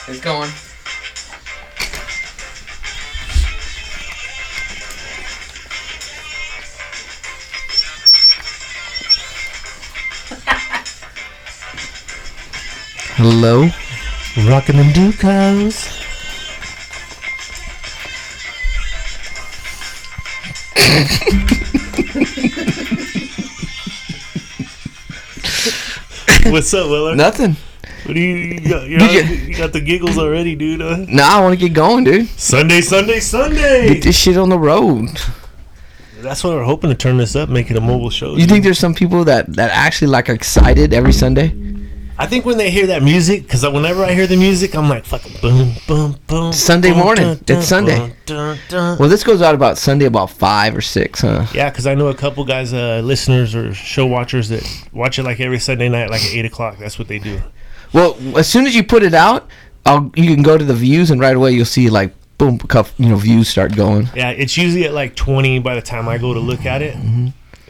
It's going. Hello? Rockin' them Ducos. What's up, Willer? Nothing. What do you got? You got the giggles already, dude. Nah, I want to get going, dude. Sunday. Get this shit on the road. That's why we're hoping to turn this up, make it a mobile show. You think there's some people that actually like are excited every Sunday? I think when they hear that music, because whenever I hear the music, I'm like, fucking boom, boom, boom. Sunday boom, morning. dun, dun, It's Sunday. Dun, dun, dun. Well, this goes out about Sunday about 5 or 6, huh? Yeah, because I know a couple guys, listeners or show watchers that watch it like every Sunday night, like at 8 o'clock. That's what they do. Well, as soon as you put it out, you can go to the views, and right away you'll see like boom, a couple, views start going. Yeah, it's usually at like 20 by the time I go to look at it. Mm-hmm.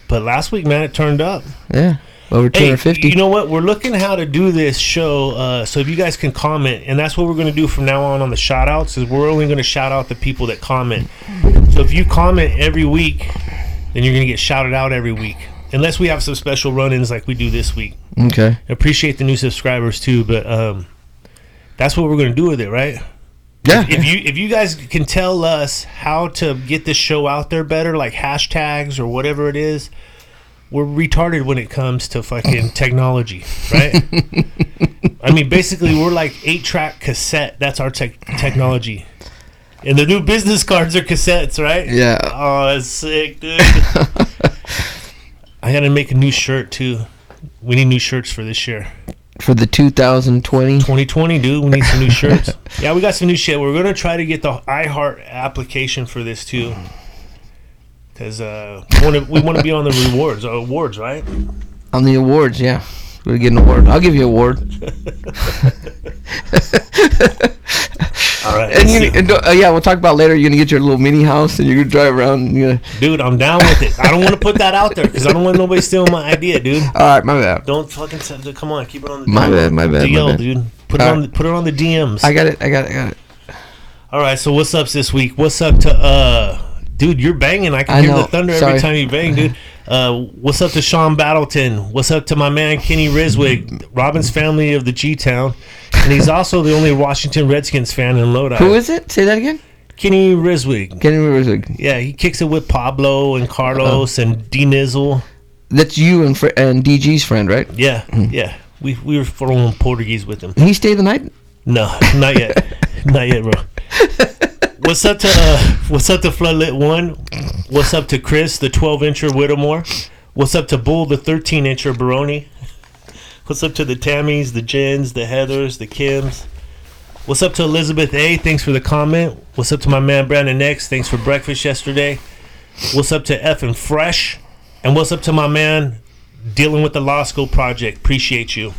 But last week, man, it turned up. Yeah, over 250. Hey, you know what? We're looking how to do this show. So if you guys can comment, and that's what we're going to do from now on the shout outs, is we're only going to shout out the people that comment. So if you comment every week, then you're going to get shouted out every week. Unless we have some special run-ins like we do this week. Okay. I appreciate the new subscribers too, but that's what we're going to do with it, right? Yeah. If you guys can tell us how to get this show out there better, like hashtags or whatever it is, we're retarded when it comes to fucking technology, right? I mean, basically, we're like 8-track cassette. That's our technology. And the new business cards are cassettes, right? Yeah. Oh, that's sick, dude. I got to make a new shirt, too. We need new shirts for this year. For the 2020, dude. We need some new shirts. Yeah, we got some new shit. We're going to try to get the iHeart application for this, too. Because we want to be on the awards, right? On the awards, yeah. We're getting an award. I'll give you an award. All right. Yeah, we'll talk about later. You're going to get your little mini house and you're going to drive around. Dude, I'm down with it. I don't want to put that out there because I don't want nobody stealing my idea, dude. All right, my bad. Don't fucking come on, keep it on the my bad, DL, dude. Put it on the DMs. I got it. All right, so what's up this week? What's up to dude, you're banging. I can hear the thunder every time you bang, dude. What's up to Sean Battleton? What's up to my man Kenny Riswig, Robin's family of the G-Town, and he's also the only Washington Redskins fan in Lodi. Who is it? Say that again. Kenny Riswig. Yeah, he kicks it with Pablo and Carlos and D Nizzle. That's you and DG's friend, right? Yeah, yeah. We were throwing Portuguese with him. He stayed the night? No, not yet. Not yet, bro. What's up to Floodlit 1? What's up to Chris, the 12-incher Whittemore? What's up to Bull, the 13-incher Baroni? What's up to the Tammys, the Jens, the Heathers, the Kims? What's up to Elizabeth A? Thanks for the comment. What's up to my man Brandon X? Thanks for breakfast yesterday. What's up to F and Fresh? And what's up to my man dealing with the law school project? Appreciate you.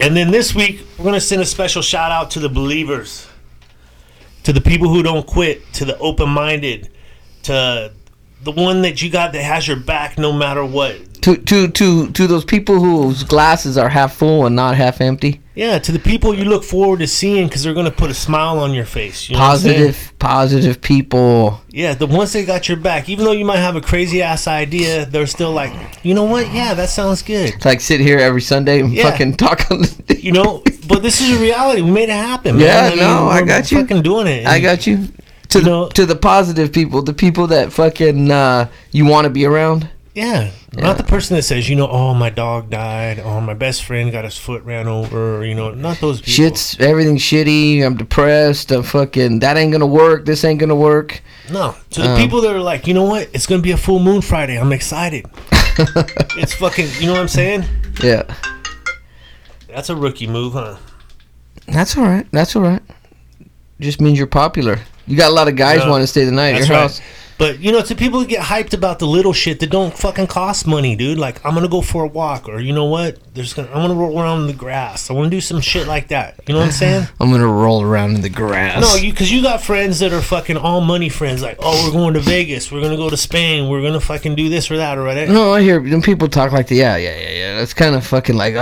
And then this week, we're going to send a special shout out to the believers, to the people who don't quit, to the open-minded, to the one that you got that has your back no matter what. To those people whose glasses are half full and not half empty. Yeah, to the people you look forward to seeing because they're going to put a smile on your face. You know positive people. Yeah, the ones that got your back. Even though you might have a crazy-ass idea, they're still like, you know what? Yeah, that sounds good. It's like sit here every Sunday and fucking talk on the... You know, but this is a reality. We made it happen, man. Yeah, I got you. Fucking doing it. I got you. To the positive people, the people that fucking you want to be around. Yeah, not the person that says, oh, my dog died, oh, my best friend got his foot ran over, not those people. Everything's shitty, I'm depressed, that ain't gonna work, this ain't gonna work. No, to the people that are like, you know what, it's gonna be a full moon Friday, I'm excited. It's fucking, you know what I'm saying? Yeah. That's a rookie move, huh? That's all right. Just means you're popular. You got a lot of guys want to stay the night at your house. But, to people who get hyped about the little shit that don't fucking cost money, dude. Like, I'm going to go for a walk. Or, you know what? I'm going to roll around in the grass. I want to do some shit like that. You know what I'm saying? I'm going to roll around in the grass. No, because you got friends that are fucking all money friends. Like, oh, we're going to Vegas. We're going to go to Spain. We're going to fucking do this or that or whatever. No, I hear people talk like that. Yeah. That's kind of fucking like,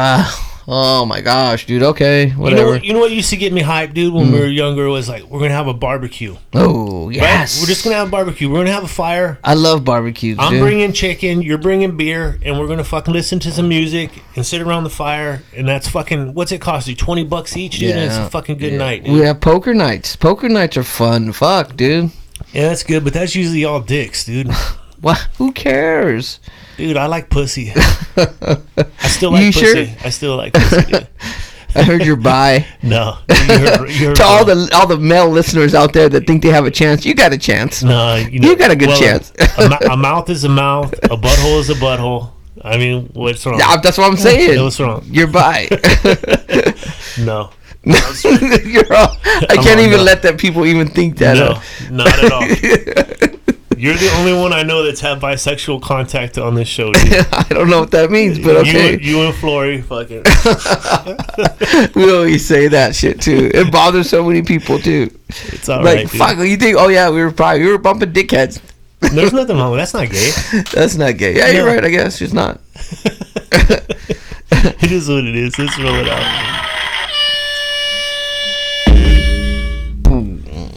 Oh my gosh, dude. Okay, whatever. You know what used to get me hyped, dude, when we were younger was like, we're gonna have a barbecue. Oh yes. Right? We're just gonna have a barbecue. We're gonna have a fire. I love barbecues. I'm bringing chicken. You're bringing beer, and we're gonna fucking listen to some music and sit around the fire. And that's fucking. What's it cost you? $20 each, dude. And it's a fucking good night. Dude. We have poker nights. Poker nights are fun. Fuck, dude. Yeah, that's good, but that's usually all dicks, dude. What? Who cares? Dude, I like pussy. I still like pussy. Sure? I still like pussy, dude. I heard you're bi. No. You're to all the male listeners out there that think they have a chance, you got a chance. No, you got a good chance. A mouth is a mouth. A butthole is a butthole. I mean, what's wrong? Yeah, that's what I'm saying. What's wrong? You're bi. No. You're all, I can't even let that people even think that. No, not at all. You're the only one I know that's had bisexual contact on this show, dude. I don't know what that means, but okay. You and Flory, fucking. We always say that shit too. It bothers so many people too. It's all right, dude. Fuck, you think? Oh yeah, we were bumping dickheads. There's nothing wrong with that. That's not gay. That's not gay. Yeah, you're right. I guess it's not. It is what it is. Let's roll it out.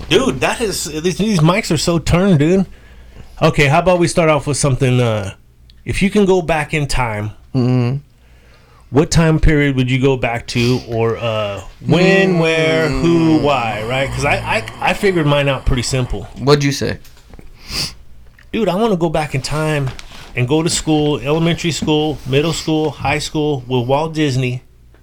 Dude, that is these mics are so turned, dude. Okay, how about we start off with something? If you can go back in time, what time period would you go back to, or when, where, who, why? Right? Because I figured mine out pretty simple. What'd you say? Dude, I want to go back in time and go to school, elementary school, middle school, high school with Walt Disney,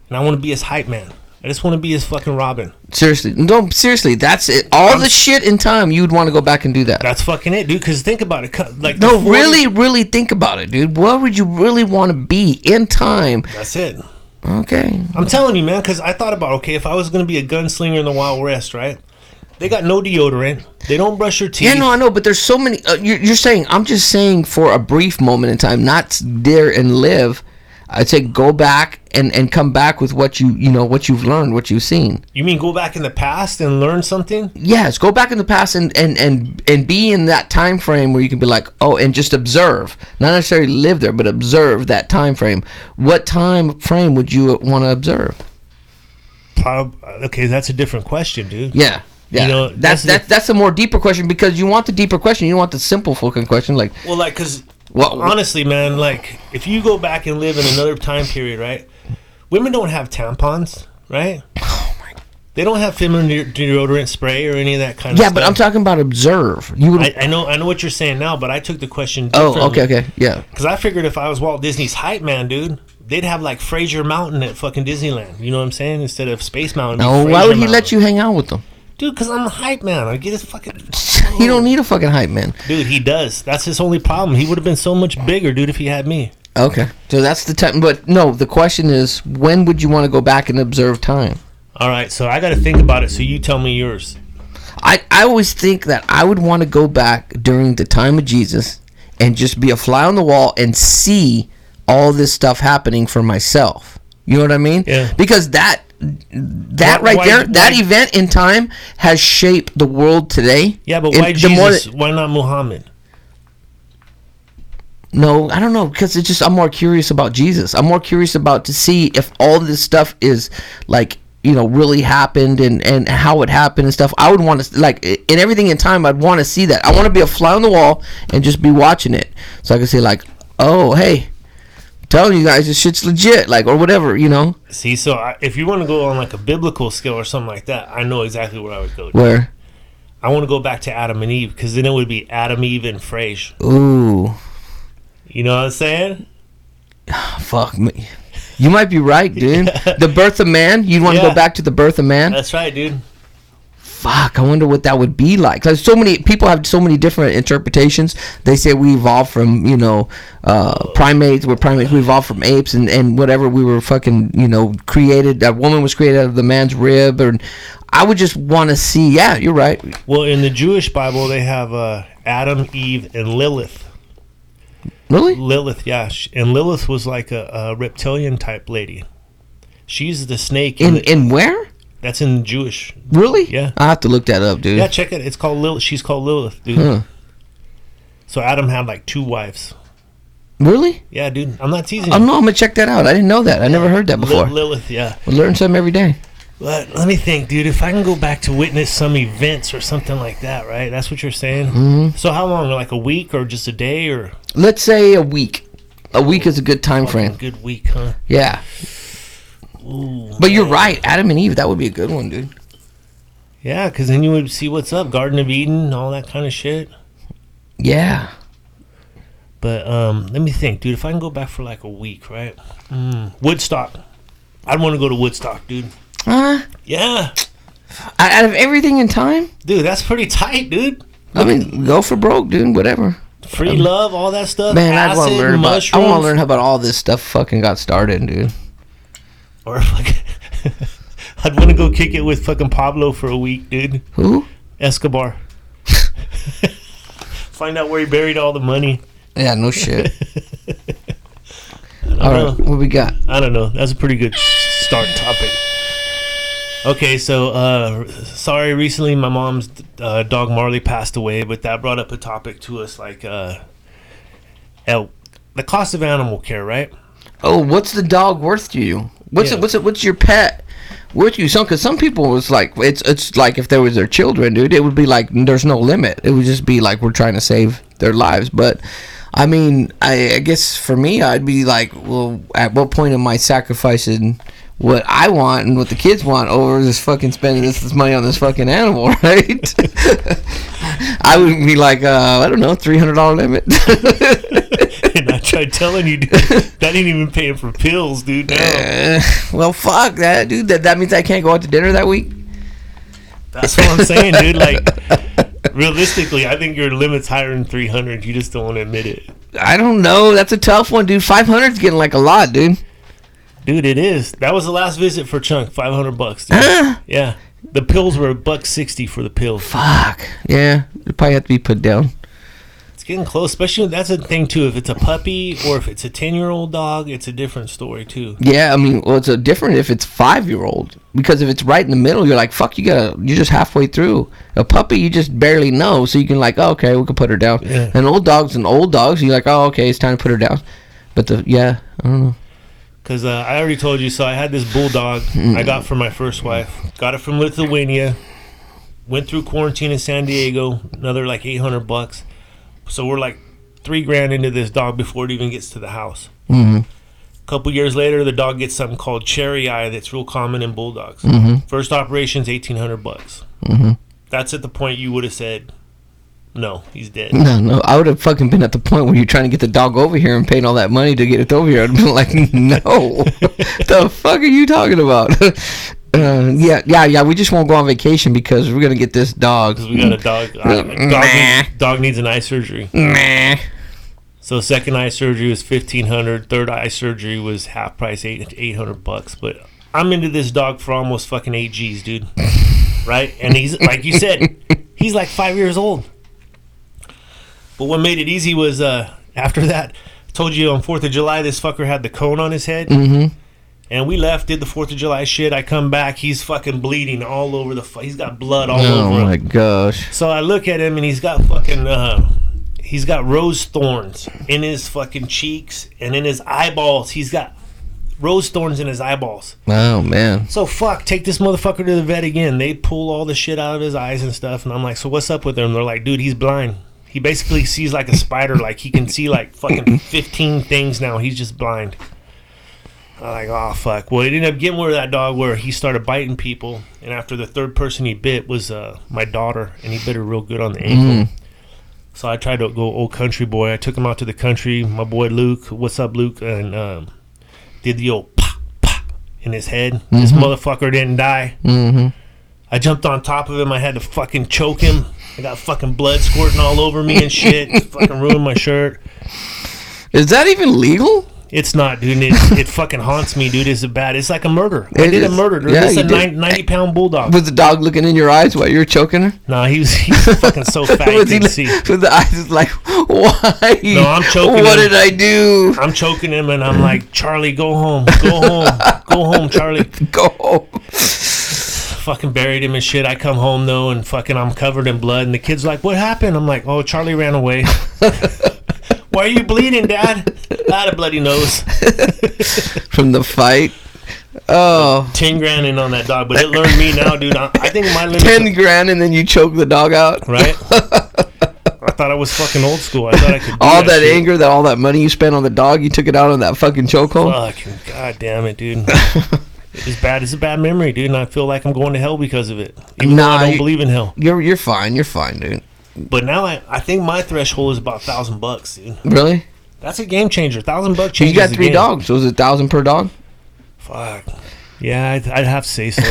and I want to be his hype man. I just want to be his fucking Robin. Seriously. No, seriously. That's it. All the shit in time, you'd want to go back and do that. That's fucking it, dude. Because think about it. Like, no, really think about it, dude. What would you really want to be in time? That's it. Okay. I'm telling you, man, because I thought about, okay, if I was going to be a gunslinger in the Wild West, right? They got no deodorant. They don't brush your teeth. Yeah, no, I know, but there's so many. You're saying, I'm just saying for a brief moment in time, not there and live. I'd say go back and come back with what what you've learned, what you've seen. You mean go back in the past and learn something? Yes, go back in the past and be in that time frame where you can be like, oh, and just observe. Not necessarily live there, but observe that time frame. What time frame would you want to observe? Okay, that's a different question, dude. Yeah. Yeah, you know, that's a more deeper question, because you want the deeper question. You don't want the simple fucking question, like. Well, like, because honestly, man, like, if you go back and live in another time period, right? Women don't have tampons, right? Oh my. They don't have feminine deodorant spray or any of that kind of stuff. Yeah, but I'm talking about observe. You would. I know what you're saying now, but I took the question differently. Oh, okay, yeah. Because I figured if I was Walt Disney's hype man, dude, they'd have like Fraser Mountain at fucking Disneyland. You know what I'm saying? Instead of Space Mountain. No, why would he let you hang out with them? Dude, because I'm the hype man. I get his fucking. He don't need a fucking hype man. Dude, he does. That's his only problem. He would have been so much bigger, dude, if he had me. Okay, so that's the time. But no, the question is, when would you want to go back and observe time? All right, so I got to think about it. So you tell me yours. I always think that I would want to go back during the time of Jesus and just be a fly on the wall and see all this stuff happening for myself. You know what I mean? Yeah. Because that event in time has shaped the world today. Yeah, but why Jesus? Why not Muhammad? No, I don't know, because it's just I'm more curious about Jesus. I'm more curious about to see if all this stuff is like, really happened and how it happened and stuff. I would want to, like, in everything in time, I'd want to see that. I want to be a fly on the wall and just be watching it, so I can say like, oh, hey, telling you guys this shit's legit, like, or whatever, See, so if you want to go on like a biblical scale or something like that, I know exactly where I would go to. Where? I want to go back to Adam and Eve, because then it would be Adam, Eve, and Frasier. Ooh. You know what I'm saying? Fuck me. You might be right, dude. The birth of man? You'd want to go back to the birth of man? That's right, dude. Fuck, I wonder what that would be like. Because so many people have so many different interpretations. They say we evolved from, primates. We're primates. We evolved from apes and whatever. We were fucking, created. That woman was created out of the man's rib. Or I would just want to see. Yeah, you're right. Well, in the Jewish Bible, they have Adam, Eve, and Lilith. Really? Lilith, yeah. And Lilith was like a reptilian type lady. She's the snake. In where? That's in Jewish. Really? Yeah. I have to look that up, dude. Yeah, check it. It's called Lilith. She's called Lilith, dude. Huh. So Adam had like 2 wives. Really? Yeah, dude. I'm not teasing Oh, you. no, I'm going to check that out. I didn't know that. I never heard that before. Lilith, yeah. We learn something every day. But let me think, dude. If I can go back to witness some events or something like that, right? That's what you're saying? Mm-hmm. So how long? Like a week or just a day? Or Let's say a week. A week is a good time frame. Good week, huh? Yeah. Ooh, But you're right. Adam and Eve, that would be a good one, dude. Yeah, because then you would see what's up. Garden of Eden, all that kind of shit. Yeah. But let me think, dude. If I can go back for like a week, right? Woodstock. I'd want to go to Woodstock, dude. Huh? Yeah. Out of everything in time? Dude, that's pretty tight, dude. I mean, go for broke, dude. Whatever. Free love, all that stuff. Man, acid, I want to learn about. I mushrooms. want to learn how about all this stuff. Fucking got started, dude. Or fucking, I'd want to go kick it with fucking Pablo for a week, dude. Who? Escobar. Find out where he buried all the money. Yeah, no shit. All right, what we got? I don't know. That's a pretty good start topic. Okay, so sorry. Recently, my mom's dog Marley passed away, but that brought up a topic to us, like the cost of animal care, right? Oh, what's the dog worth to you? What's your pet worth to you? Because some people was like it's like if there was their children, dude, it would be like there's no limit. It would just be like we're trying to save their lives. But I mean, I guess for me, I'd be like, well, at what point am I sacrificing what I want and what the kids want over this fucking spending this money on this fucking animal, right? I would be like, I don't know, $300 limit. And I tried telling you, dude, that ain't even paying for pills, dude. No. Well, fuck that, dude. That means I can't go out to dinner that week? That's what I'm saying, dude. Like, realistically, I think your limit's higher than 300. You just don't want to admit it. I don't know. That's a tough one, dude. 500's getting like a lot, dude. Dude, it is. That was the last visit for Chunk. $500, dude. Yeah. The pills were $1.60 for the pills. Fuck. Yeah. It probably have to be put down. It's getting close. Especially, that's a thing, too. If it's a puppy or if it's a 10-year-old dog, it's a different story, too. Yeah, I mean, well, it's a different if it's 5-year-old. Because if it's right in the middle, you're like, fuck, you're just halfway through. A puppy, you just barely know. So you can like, oh, okay, we can put her down. Yeah. And old dogs, you're like, oh, okay, it's time to put her down. But I don't know. Because I already told you, so I had this bulldog I got from my first wife. Got it from Lithuania. Went through quarantine in San Diego. Another like $800. So we're like $3,000 into this dog before it even gets to the house. Mm-hmm. A couple years later, the dog gets something called cherry eye that's real common in bulldogs. Mm-hmm. First operation's $1,800. Mm-hmm. That's at the point you would have said, no, he's dead. No, I would have fucking been at the point where you're trying to get the dog over here and paying all that money to get it over here. I'd been like, no, the fuck are you talking about? Yeah, we just won't go on vacation because we're gonna get this dog. Because we got a dog. Dog needs an eye surgery. So second eye surgery was $1,500. Third eye surgery was half price, $800. But I'm into this dog for almost fucking 8 G's, dude. Right? And he's like you said, he's like 5 years old. But what made it easy was after that, I told you on 4th of July, this fucker had the cone on his head. Mm-hmm. And we left, did the 4th of July shit. I come back, he's fucking bleeding all over he's got blood all over him. Oh my gosh. So I look at him and he's got fucking, he's got rose thorns in his fucking cheeks and in his eyeballs. He's got rose thorns in his eyeballs. Oh man. So fuck, take this motherfucker to the vet again. They pull all the shit out of his eyes and stuff. And I'm like, so what's up with him? They're like, dude, he's blind. He basically sees like a spider. Like he can see like fucking 15 things now. He's just blind. I'm like, oh fuck. Well, it ended up getting where that dog where he started biting people. And after the third person he bit was my daughter. And he bit her real good on the ankle. So I tried to go old country boy. I took him out to the country. My boy Luke, what's up Luke? And did the old pop, pop in his head. This motherfucker didn't die. I jumped on top of him. I had to fucking choke him. I got fucking blood squirting all over me and shit. Fucking ruined my shirt. Is that even legal? It's not, dude. It fucking haunts me, dude. It's bad. It's like a murder. I did a murder. Yeah, it's a 90-pound bulldog. Was the dog looking in your eyes while you were choking her? No, he's fucking so fat you couldn't see. With the eyes like, why? No, I'm choking him. What did I do? I'm choking him and I'm like, Charlie, go home. Go home. Go home, Charlie. Go home. Fucking buried him and shit. I come home though and fucking I'm covered in blood and the kid's like, what happened? I'm like, oh, Charlie ran away. Why are you bleeding, Dad? I had a bloody nose. From the fight. Oh. 10 grand in on that dog, but it learned me now, dude. I think my limit. 10 grand and then you choke the dog out. Right? I thought I was fucking old school. I thought I could do all that shit. anger, all that money you spent on the dog, you took it out on that fucking chokehold. Fucking god damn it, dude. It's bad. It's a bad memory, dude, and I feel like I'm going to hell because of it. Even though I don't believe in hell. You're fine. You're fine, dude. But now I think my threshold is about $1,000, dude. Really? That's a game changer. $1,000 changes. You got 3 dogs, so is it 1,000 per dog? Fuck. Yeah, I'd have to say so.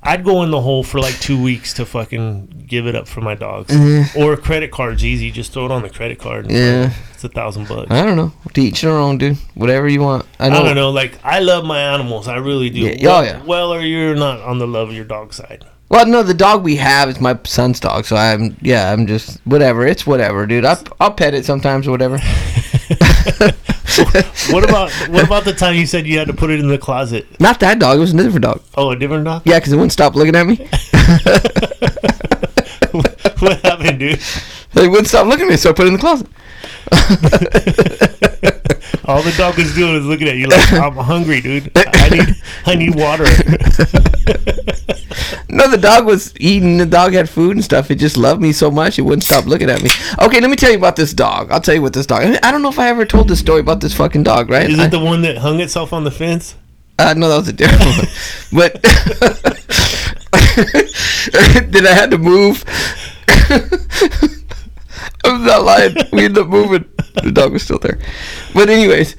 I'd go in the hole for like 2 weeks to fucking give it up for my dogs. Mm-hmm. Or credit card's easy. Just throw it on the credit card. Yeah. It's $1,000. I don't know. To each their own, dude. Whatever you want. I don't know. Like, I love my animals. I really do. Yeah. Well, or you're not on the love of your dog side. Well, no, the dog we have is my son's dog, so I'm just whatever. It's whatever, dude. I'll pet it sometimes or whatever. What about the time you said you had to put it in the closet? Not that dog. It was a different dog. Oh, a different dog? Yeah, because it wouldn't stop looking at me. What happened, dude? It wouldn't stop looking at me, so I put it in the closet. All the dog was doing is looking at you like, I'm hungry, dude. I need water. No, the dog was eating. The dog had food and stuff. It just loved me so much it wouldn't stop looking at me. Okay, let me tell you about this dog. I'll tell you what this dog. I don't know if I ever told this story about this fucking dog, right? Is it the one that hung itself on the fence? No, that was a different one. But then I had to move. I'm not lying. We ended up moving. The dog was still there. But anyways,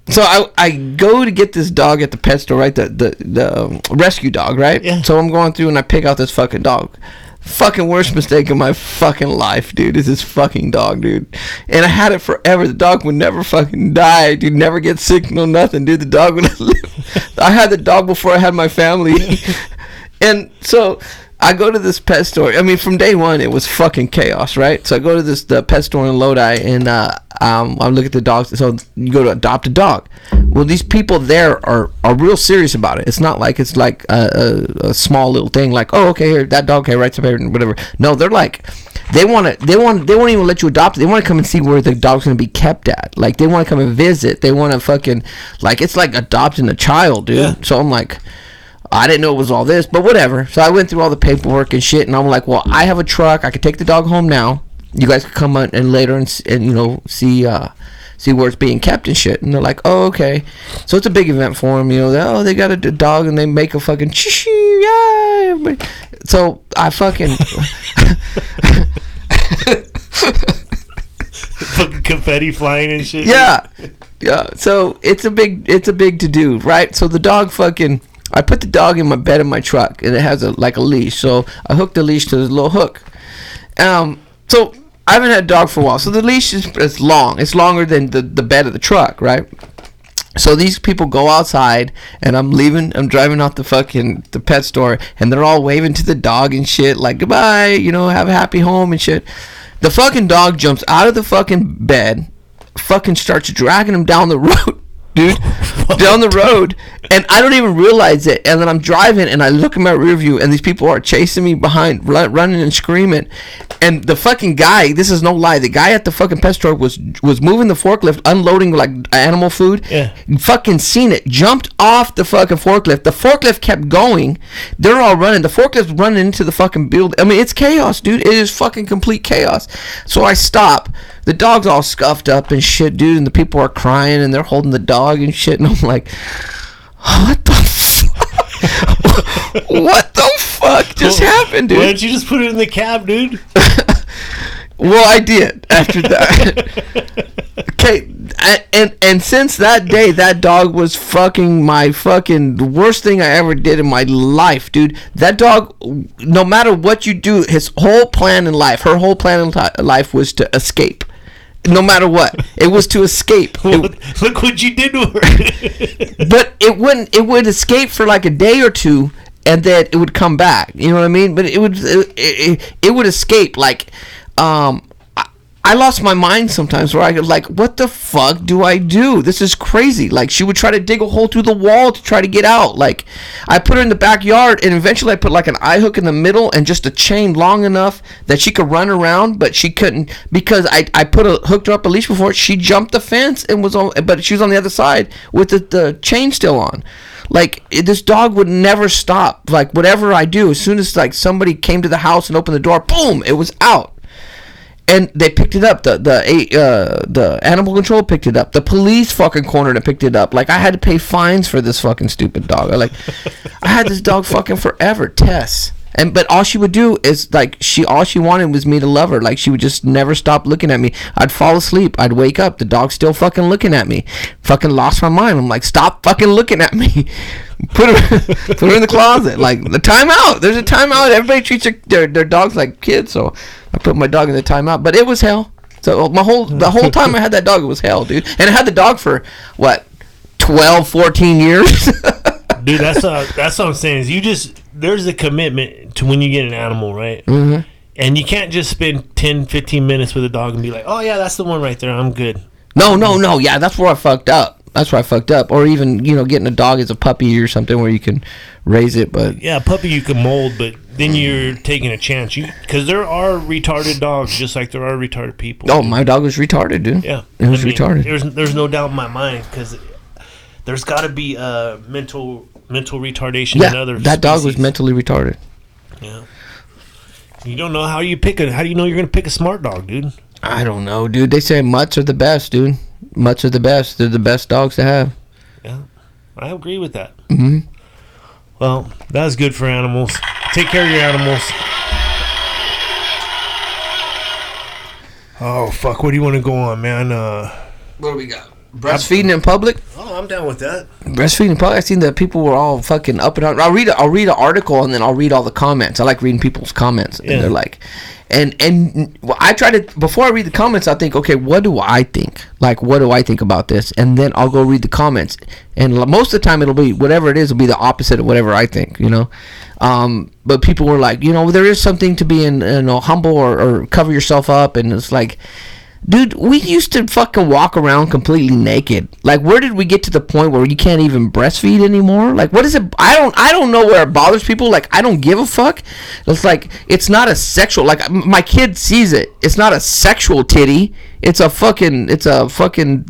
so I go to get this dog at the pet store, right? The rescue dog, right? Yeah. So I'm going through and I pick out this fucking dog. Fucking worst mistake of my fucking life, dude, is this fucking dog, dude. And I had it forever. The dog would never fucking die, dude. Never get sick, no nothing, dude. The dog would live. I had the dog before I had my family. And so I go to this pet store. I mean, from day one, it was fucking chaos, right? So I go to the pet store in Lodi, and I look at the dogs. So you go to adopt a dog. Well, these people there are real serious about it. It's not like it's like a small little thing, like, oh, okay, here, that dog, okay, right, so whatever. No, they're like, they won't even let you adopt it. They want to come and see where the dog's going to be kept at. Like, they want to come and visit. They want to fucking, like, it's like adopting a child, dude. Yeah. So I'm like, I didn't know it was all this, but whatever. So I went through all the paperwork and shit, and I'm like, well, I have a truck. I could take the dog home now. You guys could come on and later and you know, see where it's being kept and shit. And they're like, oh, okay. So it's a big event for them, you know. They got a dog and they make a fucking yeah. So I fucking fucking confetti flying and shit. Yeah. So it's a big to do, right? So the dog fucking, I put the dog in my bed in my truck, and it has a leash. So I hooked the leash to this little hook. So I haven't had a dog for a while. So the leash is long. It's longer than the bed of the truck, right? So these people go outside, and I'm driving out the pet store, and they're all waving to the dog and shit, like, goodbye, you know, have a happy home and shit. The fucking dog jumps out of the fucking bed, fucking starts dragging him down the road. Dude, down the road, and I don't even realize it. And then I'm driving, and I look in my rear view, and these people are chasing me behind, running and screaming. And the fucking guy, this is no lie, the guy at the fucking pet store was moving the forklift, unloading like animal food. Yeah. Fucking seen it, jumped off the fucking forklift. The forklift kept going. They're all running. The forklift's running into the fucking building. I mean, it's chaos, dude. It is fucking complete chaos. So I stop. The dog's all scuffed up and shit, dude, and the people are crying, and they're holding the dog and shit, and I'm like, what the fuck? What the fuck just happened, dude? Why didn't you just put it in the cab, dude? Well, I did after that. Okay, and since that day, that dog was fucking the worst thing I ever did in my life, dude. That dog, no matter what you do, her whole plan in life was to escape. No matter what, it was to escape. Look what you did to her. But it would escape for like a day or two, and then it would come back. You know what I mean? But it would escape. Like, I I lost my mind sometimes where I go like, what the fuck do I do? This is crazy. Like, she would try to dig a hole through the wall to try to get out. Like, I put her in the backyard, and eventually I put like an eye hook in the middle and just a chain long enough that she could run around, but she couldn't, because I hooked her up a leash before. She jumped the fence and but she was on the other side with the chain still on. Like, this dog would never stop. Like, whatever I do, as soon as like somebody came to the house and opened the door, boom, it was out. And they picked it up. The animal control picked it up. The police fucking cornered and picked it up. Like, I had to pay fines for this fucking stupid dog. I had this dog fucking forever, Tess. But all she would do is like, all she wanted was me to love her. Like, she would just never stop looking at me. I'd fall asleep. I'd wake up. The dog's still fucking looking at me. Fucking lost my mind. I'm like, stop fucking looking at me. Put her in the closet. Like, the timeout. There's a timeout. Everybody treats their dogs like kids. So I put my dog in the timeout. But it was hell. So the whole time I had that dog, it was hell, dude. And I had the dog for what, 12, 14 years. Dude, that's what I'm saying. Is there's a commitment to when you get an animal, right? Mm-hmm. And you can't just spend 10, 15 minutes with a dog and be like, oh yeah, that's the one right there, I'm good. No. Yeah, that's where I fucked up. Or even, getting a dog as a puppy or something where you can raise it. But yeah, a puppy you can mold, but then you're taking a chance. Because there are retarded dogs, just like there are retarded people. Oh, dude. My dog was retarded, dude. Yeah, it was retarded. There's no doubt in my mind, because there's got to be mental retardation in other that dog species. was mentally retarded. Yeah. You don't know how do you know you're going to pick a smart dog, dude? I don't know, dude. They say mutts are the best, dude. Mutts are the best. They're the best dogs to have. Yeah, I agree with that. Mm-hmm. Well, that's good for animals. Take care of your animals. Oh, fuck. What do you want to go on, man? What do we got? Breastfeeding in public? Oh, I'm down with that. Breastfeeding in public. I seen that people were all fucking up and down. I'll read an article and then I'll read all the comments. I like reading people's comments. And they're like, and I try to, before I read the comments, I think, okay, what do I think? Like, what do I think about this? And then I'll go read the comments. And most of the time it'll be, whatever it is, will be the opposite of whatever I think, But people were like, there is something to being, humble or cover yourself up. And it's like, dude, we used to fucking walk around completely naked. Like, where did we get to the point where you can't even breastfeed anymore? Like, what is it? I don't know where it bothers people. Like, I don't give a fuck. It's like, it's not a sexual, like, my kid sees it. It's not a sexual titty. It's a fucking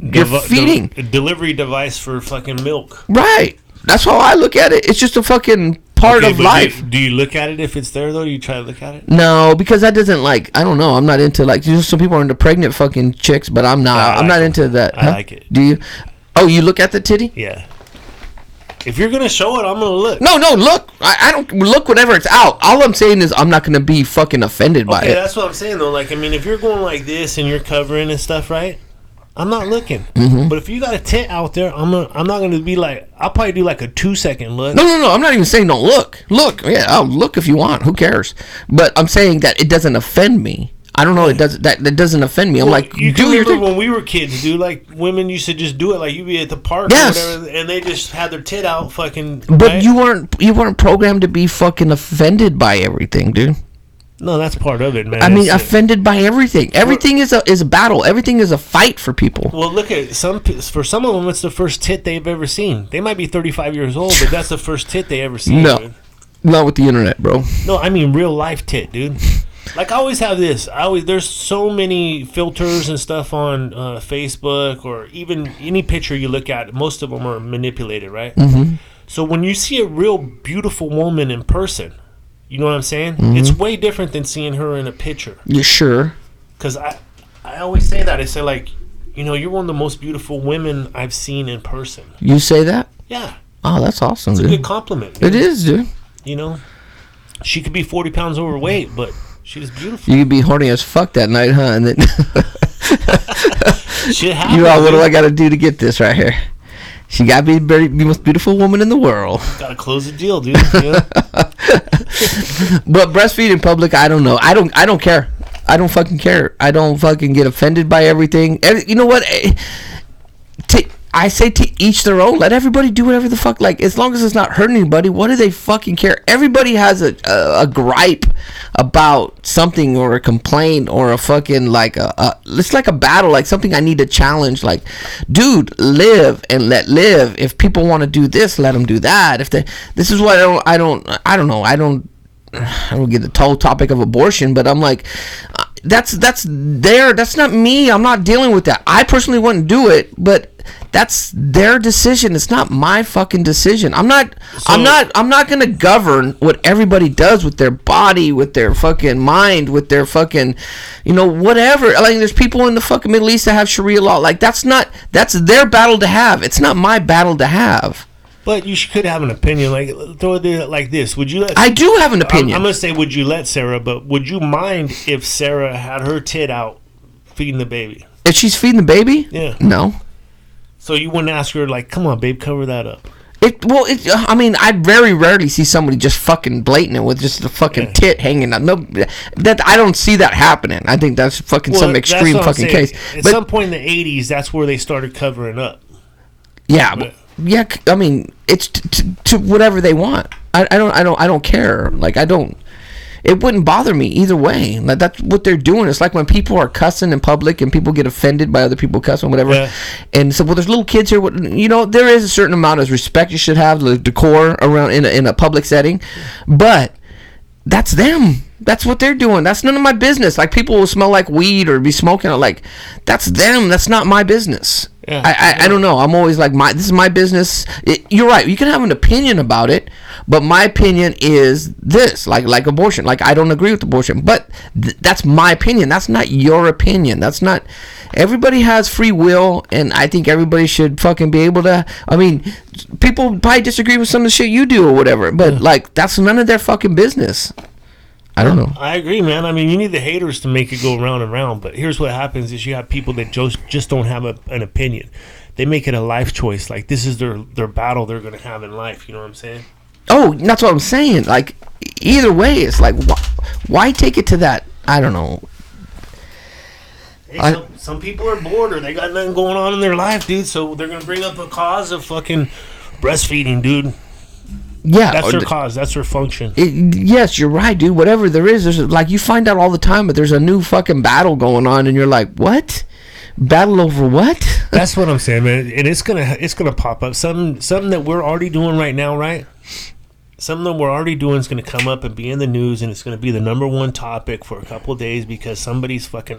you're feeding. Delivery device for fucking milk. Right. That's how I look at it. It's just a fucking part of life. Do you look at it if it's there, though? Do you try to look at it? No, because that doesn't, like, I don't know. I'm not into, like, some people are into pregnant fucking chicks, but I'm not. I'm not into that. I like it. Do you? Oh, you look at the titty? Yeah. If you're going to show it, I'm going to look. No, look. I don't look whenever it's out. All I'm saying is I'm not going to be fucking offended by it. Okay, that's what I'm saying, though. Like, I mean, if you're going like this and you're covering and stuff, right? I'm not looking. Mm-hmm. But if you got a tit out there, I'm not going to be like, I'll probably do like a 2-second look. No. I'm not even saying don't look. Look. Yeah, I'll look if you want. Who cares? But I'm saying that it doesn't offend me. I don't know. It does that doesn't offend me. I'm like, you can remember when we were kids, dude. Like, women used to just do it. Like, you'd be at the park or whatever, and they just had their tit out, fucking. But right? you weren't programmed to be fucking offended by everything, dude. No, that's part of it, man. I mean, offended by everything. Everything is a battle. Everything is a fight for people. Well, look at for some of them, it's the first tit they've ever seen. They might be 35 years old, but that's the first tit they ever seen. No, dude. Not with the internet, bro. No, I mean real life tit, dude. Like, I always have this. There's so many filters and stuff on Facebook, or even any picture you look at. Most of them are manipulated, right? Mm-hmm. So when you see a real beautiful woman in person, you know what I'm saying? Mm-hmm. It's way different than seeing her in a picture. You sure? Because I always say that. I say, like, you're one of the most beautiful women I've seen in person. You say that? Yeah. Oh, that's awesome, it's dude. It's a good compliment. Dude. It is, dude. She could be 40 pounds overweight, but she's beautiful. You could be horny as fuck that night, huh? And then shit happens. What do I got to do to get this right here? She got to be the most beautiful woman in the world. Got to close the deal, dude. But breastfeeding in public, I don't know. I don't care. I don't fucking care. I don't fucking get offended by everything. You know what? I say to each their own. Let everybody do whatever the fuck. Like, as long as it's not hurting anybody, what do they fucking care? Everybody has a gripe about something or a complaint or a fucking like it's like a battle, like something I need to challenge. Like, dude, live and let live. If people want to do this, let them do that. If this is what I don't get the whole topic of abortion, but I'm like, that's not me. I'm not dealing with that. I personally wouldn't do it, but that's their decision. It's not my fucking decision. I'm not gonna govern what everybody does with their body, with their fucking mind, with their fucking, whatever. Like, there's people in the fucking Middle East that have Sharia law. Like, that's their battle to have. It's not my battle to have. But you could have an opinion. Like, throw it like this. Would you let? I do have an opinion. I'm gonna say, would you let Sarah? But would you mind if Sarah had her tit out feeding the baby? If she's feeding the baby? Yeah. No. So you wouldn't ask her, like, come on, babe, cover that up? I mean, I very rarely see somebody just fucking blatant it with just the fucking tit hanging out. No, that I don't see that happening. I think that's fucking some extreme fucking case. At some point in the 80s, that's where they started covering up. Yeah, yeah. I mean, it's to whatever they want. I don't care. Like, it wouldn't bother me either way. Like, that's what they're doing. It's like when people are cussing in public and people get offended by other people cussing, whatever. Yeah. And so, there's little kids here. There is a certain amount of respect you should have, the decor around in a public setting, but that's them. That's what they're doing. That's none of my business. Like, people will smell like weed or be smoking. Like, that's them. That's not my business. Yeah. I don't know. I'm always like, this is my business. You're right. You can have an opinion about it, but my opinion is this, like abortion. Like, I don't agree with abortion, but that's my opinion. That's not your opinion. That's not. Everybody has free will, and I think everybody should fucking be able to. I mean, people probably disagree with some of the shit you do or whatever, but like, that's none of their fucking business. I don't know. I agree, man. I mean, you need the haters to make it go round and round. But here's what happens is you have people that just don't have an opinion. They make it a life choice. Like, this is their battle they're going to have in life. You know what I'm saying? Oh, that's what I'm saying. Like, either way, it's like, why take it to that? I don't know. Hey, some people are bored or they got nothing going on in their life, dude. So they're going to bring up a cause of fucking breastfeeding, dude. Yeah, that's their cause. That's their function. Yes, you're right, dude. Whatever there is, there's like, you find out all the time, but there's a new fucking battle going on, and you're like, what? Battle over what? That's what I'm saying, man. And it's gonna pop up. Something that we're already doing right now, right? Something that we're already doing is gonna come up and be in the news, and it's gonna be the number one topic for a couple of days because somebody's fucking.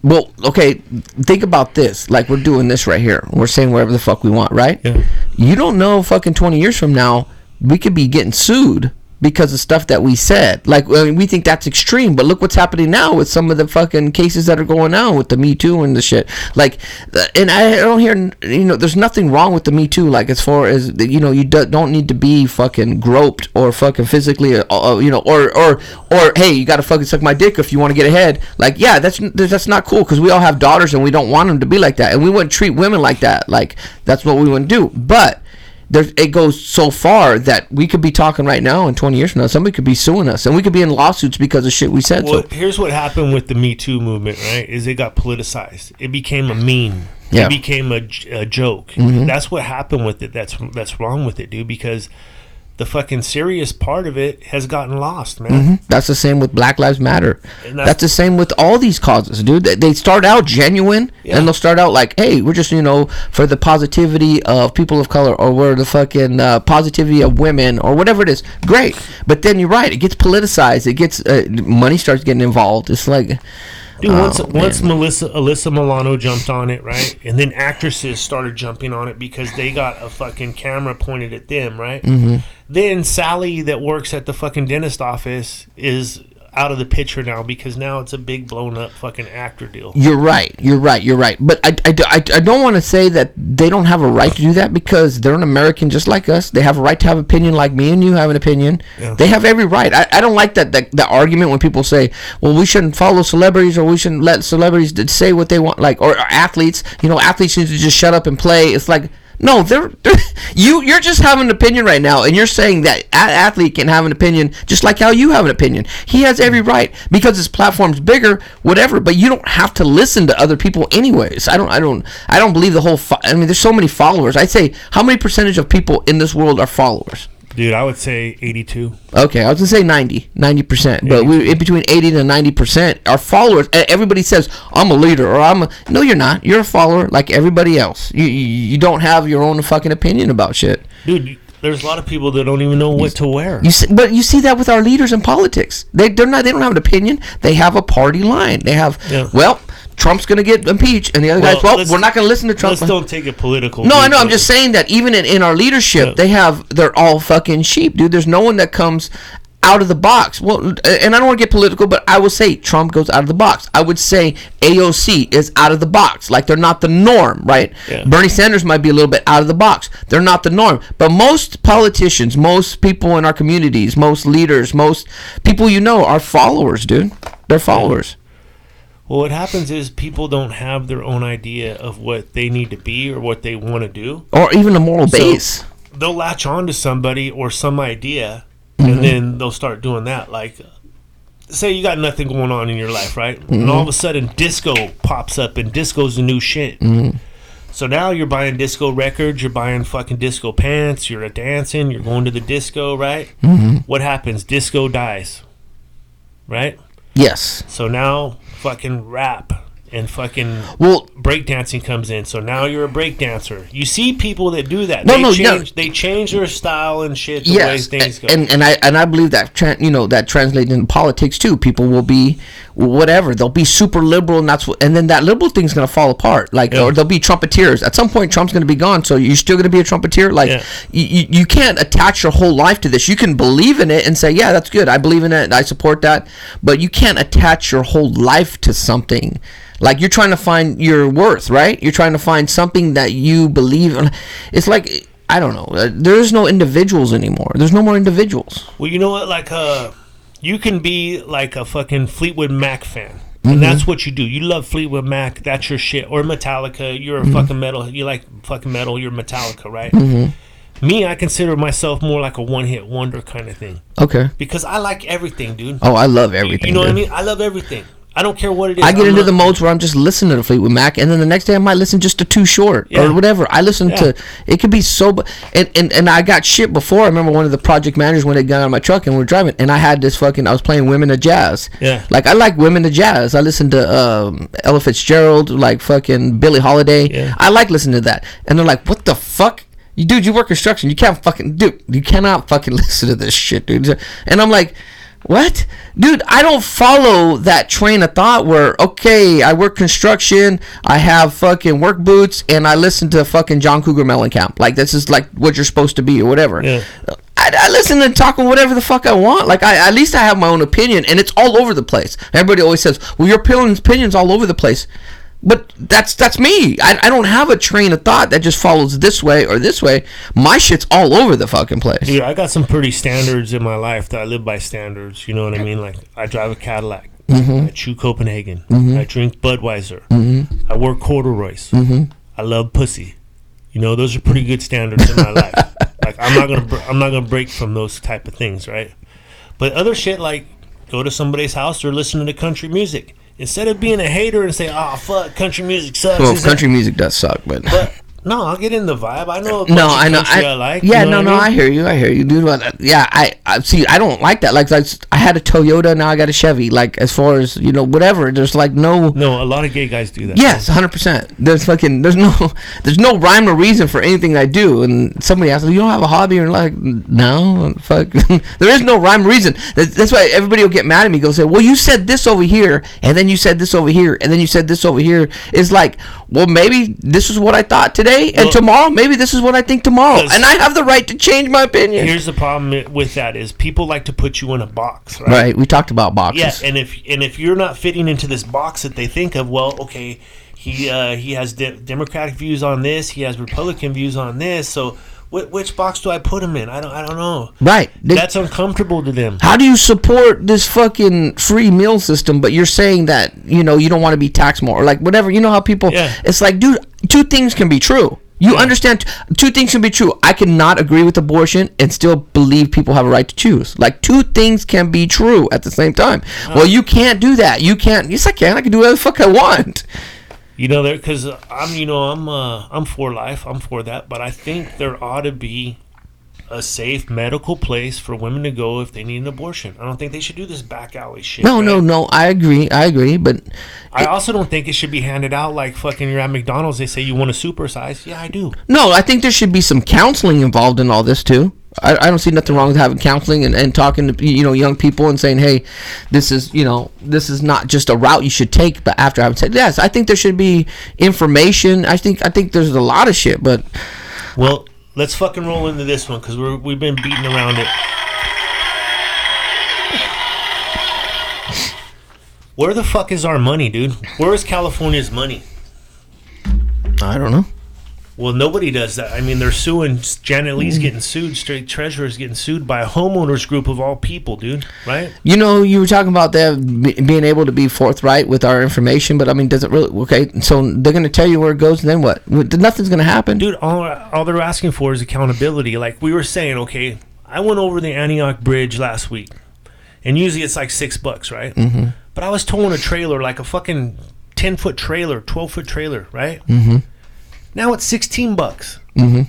Well, okay, think about this. Like, we're doing this right here. We're saying whatever the fuck we want, right? Yeah. You don't know fucking 20 years from now, we could be getting sued because of stuff that we said. Like, I mean, we think that's extreme, but look what's happening now with some of the fucking cases that are going on with the Me Too and the shit. Like, and I don't hear, there's nothing wrong with the Me Too. Like, as far as, you don't need to be fucking groped or fucking physically, or hey, you got to fucking suck my dick if you want to get ahead. Like, yeah, that's not cool because we all have daughters and we don't want them to be like that. And we wouldn't treat women like that. Like, that's what we wouldn't do. But it goes so far that we could be talking right now, and 20 years from now, somebody could be suing us, and we could be in lawsuits because of shit we said. Well, here's what happened with the Me Too movement, right? Is it got politicized. It became a meme. Yeah. It became a joke. Mm-hmm. That's what happened with it. That's wrong with it, dude, because the fucking serious part of it has gotten lost, man. Mm-hmm. That's the same with Black Lives Matter. That's the same with all these causes, dude. They start out genuine, and they'll start out like, hey, we're just, for the positivity of people of color, or we're the fucking positivity of women, or whatever it is. Great. But then you're right. It gets politicized. It gets, money starts getting involved. It's like... Dude, once Alyssa Milano jumped on it, right? And then actresses started jumping on it because they got a fucking camera pointed at them, right? Mm-hmm. Then Sally that works at the fucking dentist office is out of the picture now because now it's a big blown up fucking actor deal. You're right. But I don't want to say that they don't have a right to do that because they're an American just like us. They have a right to have an opinion like me and you have an opinion. Yeah. They have every right. I don't like that argument when people say, well, we shouldn't follow celebrities or we shouldn't let celebrities say what they want, like, or athletes. Athletes need to just shut up and play. It's like, No, you're just having an opinion right now, and you're saying that an athlete can have an opinion just like how you have an opinion. He has every right because his platform's bigger, whatever. But you don't have to listen to other people anyways. I don't believe the whole. I mean, there's so many followers. I'd say how many percentage of people in this world are followers? Dude, I would say 82. Okay, I was gonna say 90%, but we in between 80 to 90% are followers. Everybody says I'm a leader, or no, you're not. You're a follower like everybody else. You don't have your own fucking opinion about shit, dude. There's a lot of people that don't even know what to wear. But you see that with our leaders in politics. They don't have an opinion. They have a party line. They have well. Trump's going to get impeached, and the other guys, we're not going to listen to Trump. Let's don't take it political. No, I know. I'm just saying that even in our leadership, they're all fucking sheep, dude. There's no one that comes out of the box. Well, and I don't want to get political, but I would say Trump goes out of the box. I would say AOC is out of the box. Like, they're not the norm, right? Yeah. Bernie Sanders might be a little bit out of the box. They're not the norm. But most politicians, most people in our communities, most leaders, most people are followers, dude. They're followers. Well, what happens is people don't have their own idea of what they need to be or what they want to do. Or even a moral base. They'll latch on to somebody or some idea, and then they'll start doing that. Like, say you got nothing going on in your life, right? And all of a sudden, disco pops up, and disco's the new shit. So now you're buying disco records, you're buying fucking disco pants, you're dancing, you're going to the disco, right? What happens? Disco dies, right? Yes. So now fucking rap and fucking breakdancing comes in. So now you're a breakdancer. You see people that do that. They change their style and shit the way things go. And I believe that that translates into politics too. People will be whatever. They'll be super liberal, and then that liberal thing's gonna fall apart. Like, or they'll be trumpeters. At some point, Trump's gonna be gone. So you're still gonna be a trumpeter. Like, you can't attach your whole life to this. You can believe in it and say, yeah, that's good. I believe in it. And I support that. But you can't attach your whole life to something. Like, you're trying to find your worth, right? You're trying to find something that you believe in. It's like, I don't know. There is no individuals anymore. There's no more individuals. Well, you know what? Like, you can be like a fucking Fleetwood Mac fan. And that's what you do. You love Fleetwood Mac. That's your shit. Or Metallica. You're a fucking metal. You like fucking metal. You're Metallica, right? Me, I consider myself more like a one-hit wonder kind of thing. Okay. Because I like everything, dude. Oh, I love everything. You know what I mean? I love everything. I don't care what it is. I get into the modes where I'm just listening to Fleetwood Mac, and then the next day I might listen just to Too Short or whatever. I listen to it. Could be so, and I got shit before. I remember one of the project managers when they got out of my truck and we were driving, and I had this I was playing Women of Jazz. Yeah, like I like Women of Jazz. I listened to Ella Fitzgerald, like fucking Billie Holiday. Yeah. I like listening to that, and they're like, "What the fuck?" Dude, you work construction. You cannot fucking listen to this shit, dude. And I'm like, what? Dude, I don't follow that train of thought where, okay, I work construction, I have fucking work boots, and I listen to fucking John Cougar Mellencamp. Like, this is like what you're supposed to be or whatever. Yeah. I listen to talk whatever the fuck I want. Like, at least I have my own opinion, and it's all over the place. Everybody always says, well, your opinion's all over the place. But that's me. I don't have a train of thought that just follows this way or this way. My shit's all over the fucking place. Dude, I got some pretty standards in my life that I live by standards. You know what I mean? Like, I drive a Cadillac. I chew Copenhagen. I drink Budweiser. I wear corduroys. I love pussy. You know, those are pretty good standards in my life. Like, I'm not gonna break from those type of things, right? But other shit, like go to somebody's house or listen to country music. Instead of being a hater and say, "Oh fuck, country music sucks." Well, country music does suck, but no, I'll get in the vibe. I know. I know. I like. Yeah, I hear you, dude. Yeah, I see. I don't like that. Like I had a Toyota, now I got a Chevy. Like, as far as whatever. There's like no. No, a lot of gay guys do that. Yes, 100%. There's no rhyme or reason for anything I do. And somebody asks, "You don't have a hobby?" Or like, no, fuck. There is no rhyme or reason. That's why everybody will get mad at me. Go say, "Well, you said this over here, and then you said this over here, and then you said this over here." It's like, well, maybe this is what I thought today. And tomorrow, maybe this is what I think tomorrow, and I have the right to change my opinion. Here's the problem with that: is people like to put you in a box, right? Right. We talked about boxes. Yeah, and if you're not fitting into this box that they think of, well, okay, he has Democratic views on this, he has Republican views on this, so which box do I put him in? I don't know. Right. That's uncomfortable to them. How do you support this fucking free meal system, but you're saying that you don't want to be taxed more, or like whatever? You know how people? Yeah. It's like, dude, two things can be true. You understand? Two things can be true. I cannot agree with abortion and still believe people have a right to choose. Like, two things can be true at the same time. Well, you can't do that. You can't. Yes, I can. I can do whatever the fuck I want. You know, because I'm for life. I'm for that. But I think there ought to be a safe medical place for women to go if they need an abortion. I don't think they should do this back alley shit. No. I agree. But I also don't think it should be handed out like fucking you're at McDonald's. They say you want to supersize. Yeah, I do. No, I think there should be some counseling involved in all this too. I don't see nothing wrong with having counseling and talking to young people and saying, hey, this is not just a route you should take. But after having said yes, I think there should be information. I think there's a lot of shit. But well, let's fucking roll into this one because we've been beating around it. Where the fuck is our money, dude? Where is California's money? I don't know. Well, nobody does that. I mean, they're suing. Janet Leigh's getting sued. State Treasurer's getting sued by a homeowners group of all people, dude. Right? You were talking about them being able to be forthright with our information, but I mean, does it really? Okay, so they're going to tell you where it goes, and then what? Nothing's going to happen, dude. All they're asking for is accountability. Like we were saying, okay, I went over the Antioch Bridge last week, and usually it's like $6, right? Mm-hmm. But I was towing a trailer, like a fucking 10-foot trailer, 12-foot trailer, right? Mm-hmm. Now it's $16. Mm-hmm.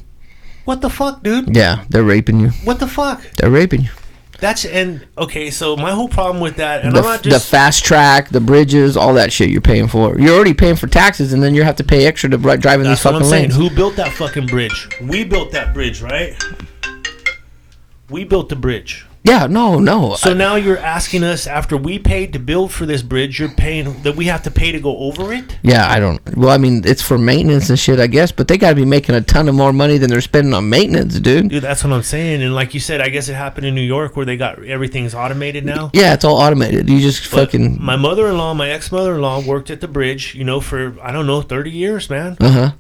What the fuck, dude? Yeah, they're raping you. What the fuck? They're raping you. Okay, so my whole problem with that, and the fast track, the bridges, all that shit you're paying for. You're already paying for taxes, and then you have to pay extra to drive in these fucking lanes. That's what I'm saying. Who built that fucking bridge? We built that bridge, right? We built the bridge. Yeah, no. So now you're asking us, after we paid to build for this bridge, you're paying that we have to pay to go over it? Yeah, I don't. Well, I mean, it's for maintenance and shit, I guess, but they got to be making a ton of more money than they're spending on maintenance, dude. Dude, that's what I'm saying. And like you said, I guess it happened in New York where they got everything's automated now. Yeah, it's all automated. You just fucking. My my ex-mother-in-law, worked at the bridge, for, I don't know, 30 years, man. Uh huh.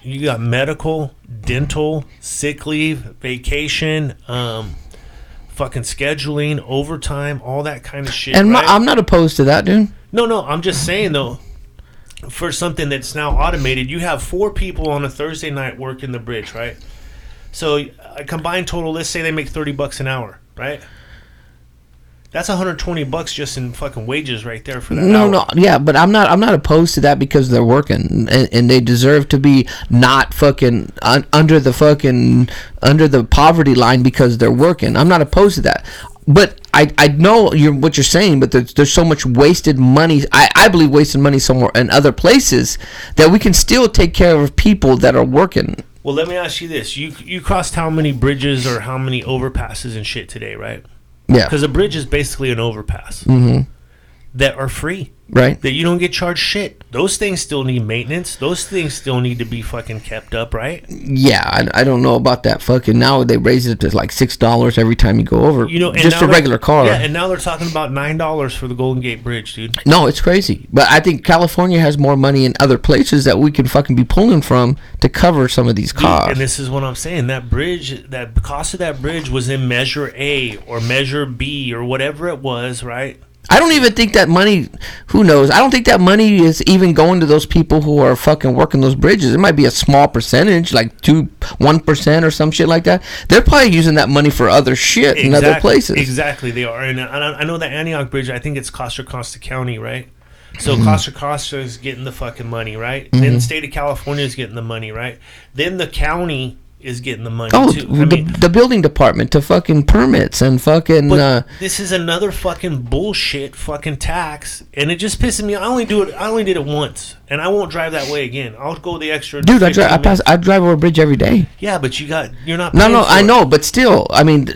You got medical, dental, sick leave, vacation, fucking scheduling, overtime, all that kind of shit. And right? I'm not opposed to that, dude. No, I'm just saying though, for something that's now automated, you have 4 people on a Thursday night working the bridge, right? So a combined total, let's say they make $30 an hour, right? That's $120 just in fucking wages right there for that. No, yeah, but I'm not opposed to that because they're working and they deserve to be not fucking under the poverty line because they're working. I'm not opposed to that, but I know what you're saying. But there's so much wasted money. I believe wasted money somewhere in other places that we can still take care of people that are working. Well, let me ask you this: you crossed how many bridges or how many overpasses and shit today, right? Yeah. Because a bridge is basically an overpass that are free. Right. That you don't get charged shit. Those things still need maintenance. Those things still need to be fucking kept up, right? Yeah, I don't know about that fucking. Now they raise it to like $6 every time you go over. Just a regular car. Yeah, and now they're talking about $9 for the Golden Gate Bridge, dude. No, it's crazy. But I think California has more money in other places that we can fucking be pulling from to cover some of these costs. And this is what I'm saying. That bridge, that cost of that bridge was in Measure A or Measure B or whatever it was, right? I don't even think that money, who knows? I don't think that money is even going to those people who are fucking working those bridges. It might be a small percentage, like 1% or some shit like that. They're probably using that money for other shit in other places. Exactly, they are. And I know that Antioch Bridge, I think it's Contra County, right? So Contra is getting the fucking money, right? Then the state of California is getting the money, right? Then the county is getting the money too. The building department to fucking permits and fucking. But this is another fucking bullshit fucking tax, and it just pisses me off. I only did it once, and I won't drive that way again. I'll go the extra. Dude, I drive over a bridge every day. Yeah, but you're not. No, I know, but still, I mean.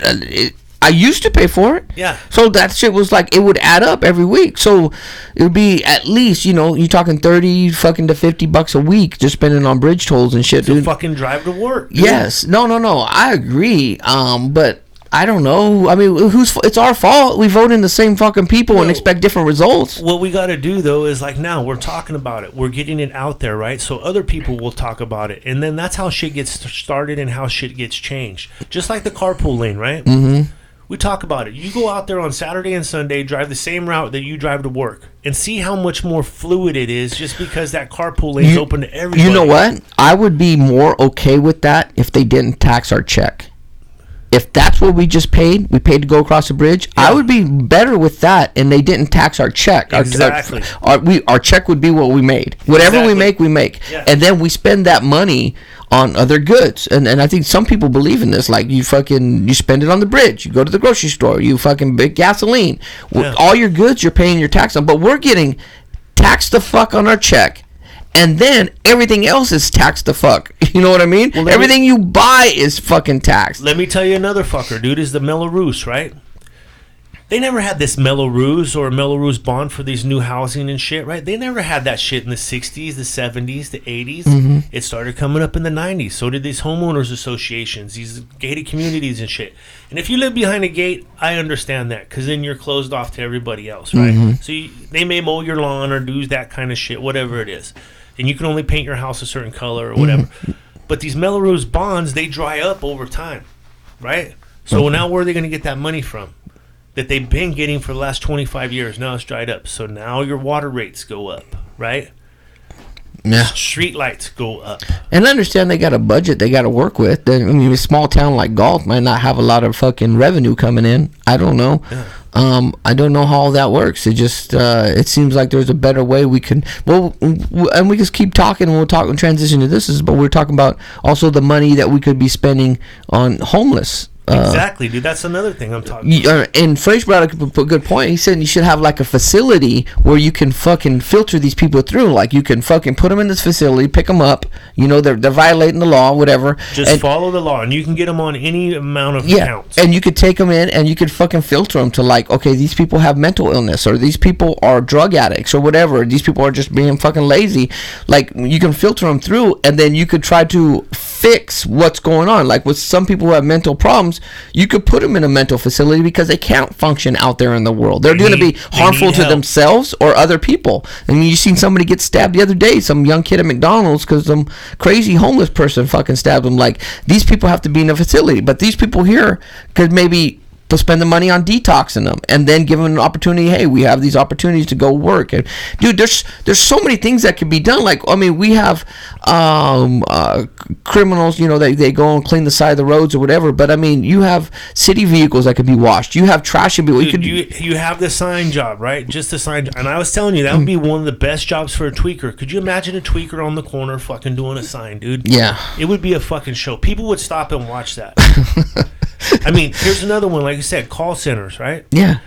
I used to pay for it. Yeah. So that shit was like, it would add up every week. So it would be at least, you're talking 30 fucking to $50 a week just spending on bridge tolls and shit, dude. Fucking drive to work. Dude. Yes. No. I agree. But I don't know. I mean, it's our fault. We vote in the same fucking people and expect different results. What we got to do, though, is like now we're talking about it. We're getting it out there, right? So other people will talk about it. And then that's how shit gets started and how shit gets changed. Just like the carpool lane, right? Mm-hmm. We talk about it. You go out there on Saturday and Sunday, drive the same route that you drive to work, and see how much more fluid it is just because that carpool lane's open to everybody. You know what? I would be more okay with that if they didn't tax our check. If that's what we just paid, we paid to go across the bridge, yeah. I would be better with that, and they didn't tax our check. Exactly. Our check would be what we made. Whatever we make. Yeah. And then we spend that money on other goods. And I think some people believe in this. Like, you spend it on the bridge. You go to the grocery store. You fucking big gasoline. Yeah. All your goods, you're paying your tax on. But we're getting taxed the fuck on our check. And then everything else is taxed the fuck. You know what I mean? Well, everything you buy is fucking taxed. Let me tell you another fucker, dude, is the Melrose, right? They never had this Melrose or Melrose Bond for these new housing and shit, right? They never had that shit in the 60s, the 70s, the 80s. Mm-hmm. It started coming up in the 90s. So did these homeowners associations, these gated communities and shit. And if you live behind a gate, I understand that, because then you're closed off to everybody else, right? Mm-hmm. So they may mow your lawn or do that kind of shit, whatever it is. And you can only paint your house a certain color or whatever. Mm-hmm. But these Melrose Bonds, they dry up over time, right? So now where are they going to get that money from? That they've been getting for the last 25 years. Now it's dried up. So now your water rates go up, right? Yeah. Street lights go up. And I understand they got a budget they got to work with. I mean, a small town like Galt might not have a lot of fucking revenue coming in. I don't know. Yeah. I don't know how all that works. It just it seems like there's a better way we can. Well, and we just keep talking, and we'll talk and transition to this. But we're talking about also the money that we could be spending on homeless. Exactly, dude. That's another thing I'm talking about. And Fraser brought up a good point. He said you should have like a facility where you can fucking filter these people through. Like, you can fucking put them in this facility, pick them up. You know, they're violating the law, whatever. Just follow the law, and you can get them on any amount of counts. And you could take them in, and you could fucking filter them to, like, okay, these people have mental illness, or these people are drug addicts, or whatever. These people are just being fucking lazy. Like, you can filter them through, and then you could try to fix what's going on. Like, with some people who have mental problems, you could put them in a mental facility because they can't function out there in the world. They're going to be harmful to themselves or other people. I mean, you seen somebody get stabbed the other day, some young kid at McDonald's, because some crazy homeless person fucking stabbed him. Like, these people have to be in a facility, but these people here could maybe spend the money on detoxing them, and then give them an opportunity. Hey, we have these opportunities to go work. And dude, there's so many things that can be done. Like, I mean, we have criminals, you know, they go and clean the side of the roads or whatever, but I mean, you have city vehicles that could be washed. You have trash people. You have the sign job, right? Just the sign job. And I was telling you, that would be one of the best jobs for a tweaker. Could you imagine a tweaker on the corner fucking doing a sign, dude? Yeah. It would be a fucking show. People would stop and watch that. I mean, here's another one, like you said, call centers, right? Yeah.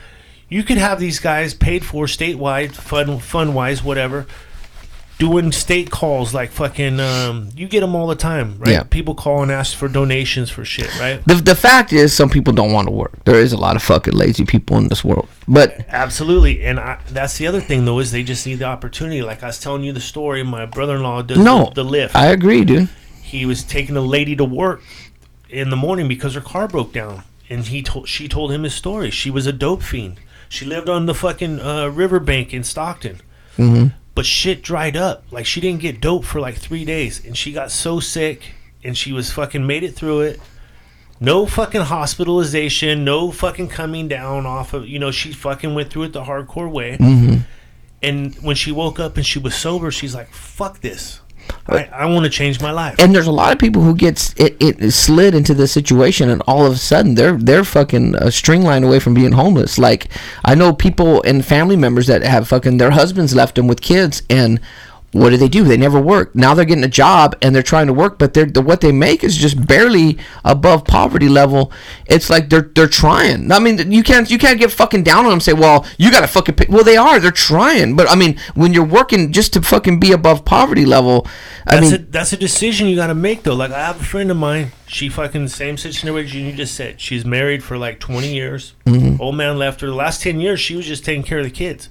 You could have these guys paid for statewide, fund-wise, whatever, doing state calls like fucking, you get them all the time, right? Yeah. People call and ask for donations for shit, right? The fact is, some people don't want to work. There is a lot of fucking lazy people in this world. But absolutely. And that's the other thing, though, is they just need the opportunity. Like I was telling you the story, my brother-in-law does the Lyft. I agree, dude. He was taking a lady to work in the morning because her car broke down, and she told him his story. She was a dope fiend. She lived on the fucking riverbank in Stockton. Mm-hmm. But shit dried up. Like, she didn't get dope for like 3 days, and she got so sick, and she was fucking made it through it. No fucking hospitalization, no fucking coming down off of, you know, she fucking went through it the hardcore way. Mm-hmm. And when she woke up and she was sober, she's like, fuck this. I want to change my life. And there's a lot of people who gets it slid into this situation, and all of a sudden they're fucking a string line away from being homeless. Like, I know people and family members that have fucking their husbands left them with kids, and what do? They never work. Now they're getting a job and they're trying to work, but what they make is just barely above poverty level. It's like they're trying. I mean, you can't get fucking down on them and say, well, you gotta fucking pay. Well, they're trying. But I mean, when you're working just to fucking be above poverty level, that's a decision you gotta make, though. Like, I have a friend of mine. She fucking same situation you just said. She's married for like 20 years. Mm-hmm. Old man left her. The last 10 years, she was just taking care of the kids.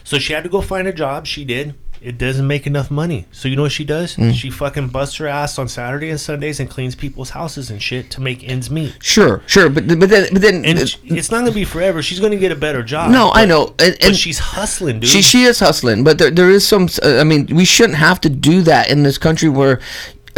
So she had to go find a job. She did. It doesn't make enough money. So you know what she does? She fucking busts her ass on Saturday and Sundays and cleans people's houses and shit to make ends meet. Sure. But then and it's not gonna be forever. She's gonna get a better job. No, I know. But she's hustling, dude. She is hustling. But there is some. I mean, we shouldn't have to do that in this country where,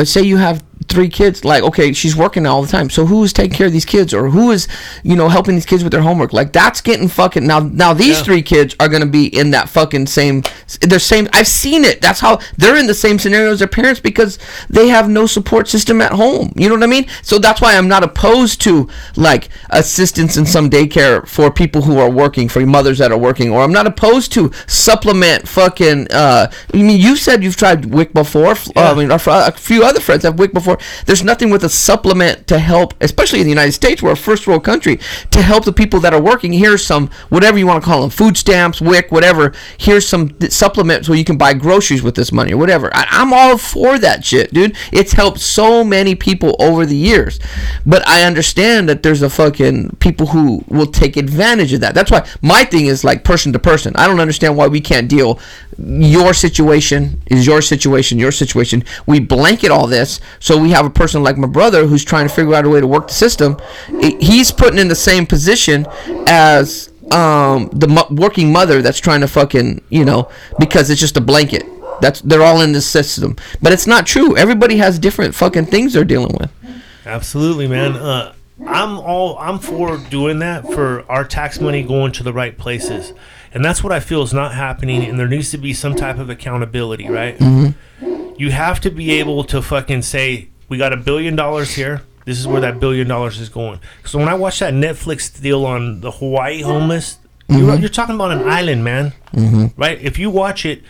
say you have 3 kids, like, okay, she's working all the time, so who is taking care of these kids, or who is, helping these kids with their homework? Like, that's getting fucking now these 3 kids are gonna be in that fucking same I've seen it. That's how they're in the same scenario as their parents, because they have no support system at home. You know what I mean? So that's why I'm not opposed to like assistance in some daycare for people who are working, for mothers that are working, or I'm not opposed to supplement fucking you said you've tried WIC before. A few other friends have WIC before. There's nothing with a supplement to help, especially in the United States, we're a first world country, to help the people that are working. Here's some, whatever you want to call them, food stamps, WIC, whatever. Here's some supplements where you can buy groceries with this money or whatever. I'm all for that shit, dude. It's helped so many people over the years. But I understand that there's a fucking people who will take advantage of that. That's why my thing is like person to person. I don't understand why we can't deal. Your situation is your situation, your situation. We blanket all this, so we have a person like my brother who's trying to figure out a way to work the system. He's putting in the same position as the working mother that's trying to fucking, because it's just a blanket. They're all in this system, but it's not true. Everybody has different fucking things they're dealing with. Absolutely, man. I'm for doing that, for our tax money going to the right places. And that's what I feel is not happening, and there needs to be some type of accountability, right? Mm-hmm. You have to be able to fucking say, we got $1 billion here. This is where that $1 billion is going. So when I watched that Netflix deal on the Hawaii homeless, mm-hmm. you're talking about an island, man, mm-hmm. right? If you watch it,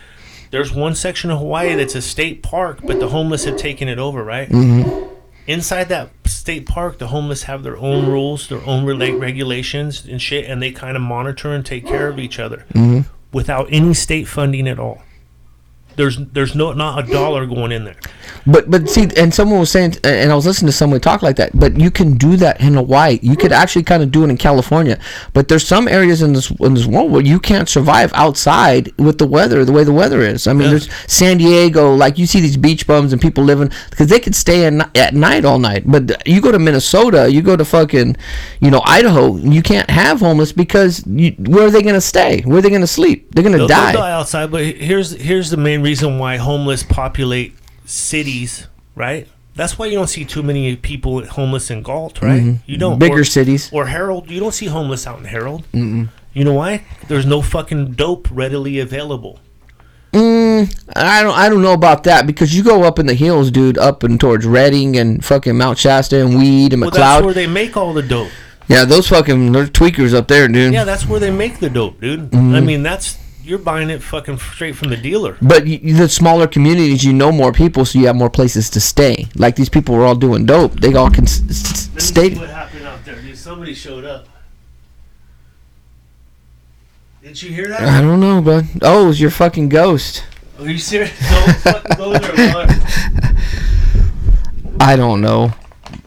there's one section of Hawaii that's a state park, but the homeless have taken it over, right? Mm-hmm. Inside that state park, the homeless have their own rules, their own regulations and shit, and they kind of monitor and take care of each other mm-hmm. without any state funding at all. There's not a dollar going in there. But see, and someone was saying, and I was listening to someone talk like that, but you can do that in Hawaii. You could actually kind of do it in California. But there's some areas in this world where you can't survive outside with the weather, the way the weather is. I mean, there's San Diego, like you see these beach bums and people living, because they could stay at night all night. But you go to Minnesota, you go to fucking, Idaho, you can't have homeless because where are they going to stay? Where are they going to sleep? They're going to die. They'll die outside, but here's the main reason why homeless populate cities, right? That's why you don't see too many people homeless in Galt, right? Mm-hmm. You don't. Bigger cities. Or Harold. You don't see homeless out in Harold. Mm-mm. You know why? There's no fucking dope readily available. I don't know about that, because you go up in the hills, dude, up and towards Redding and fucking Mount Shasta and Weed and McLeod. That's where they make all the dope. Yeah, those fucking tweakers up there, dude. Yeah, that's where they make the dope, dude. Mm-hmm. I mean, you're buying it fucking straight from the dealer. But the smaller communities, more people, so you have more places to stay. Like, these people were all doing dope. They all can stay. What happened out there, dude? Somebody showed up. Did you hear that? I don't know, bud. Oh, it was your fucking ghost. Are you serious? Don't fucking go there, bud. I don't know.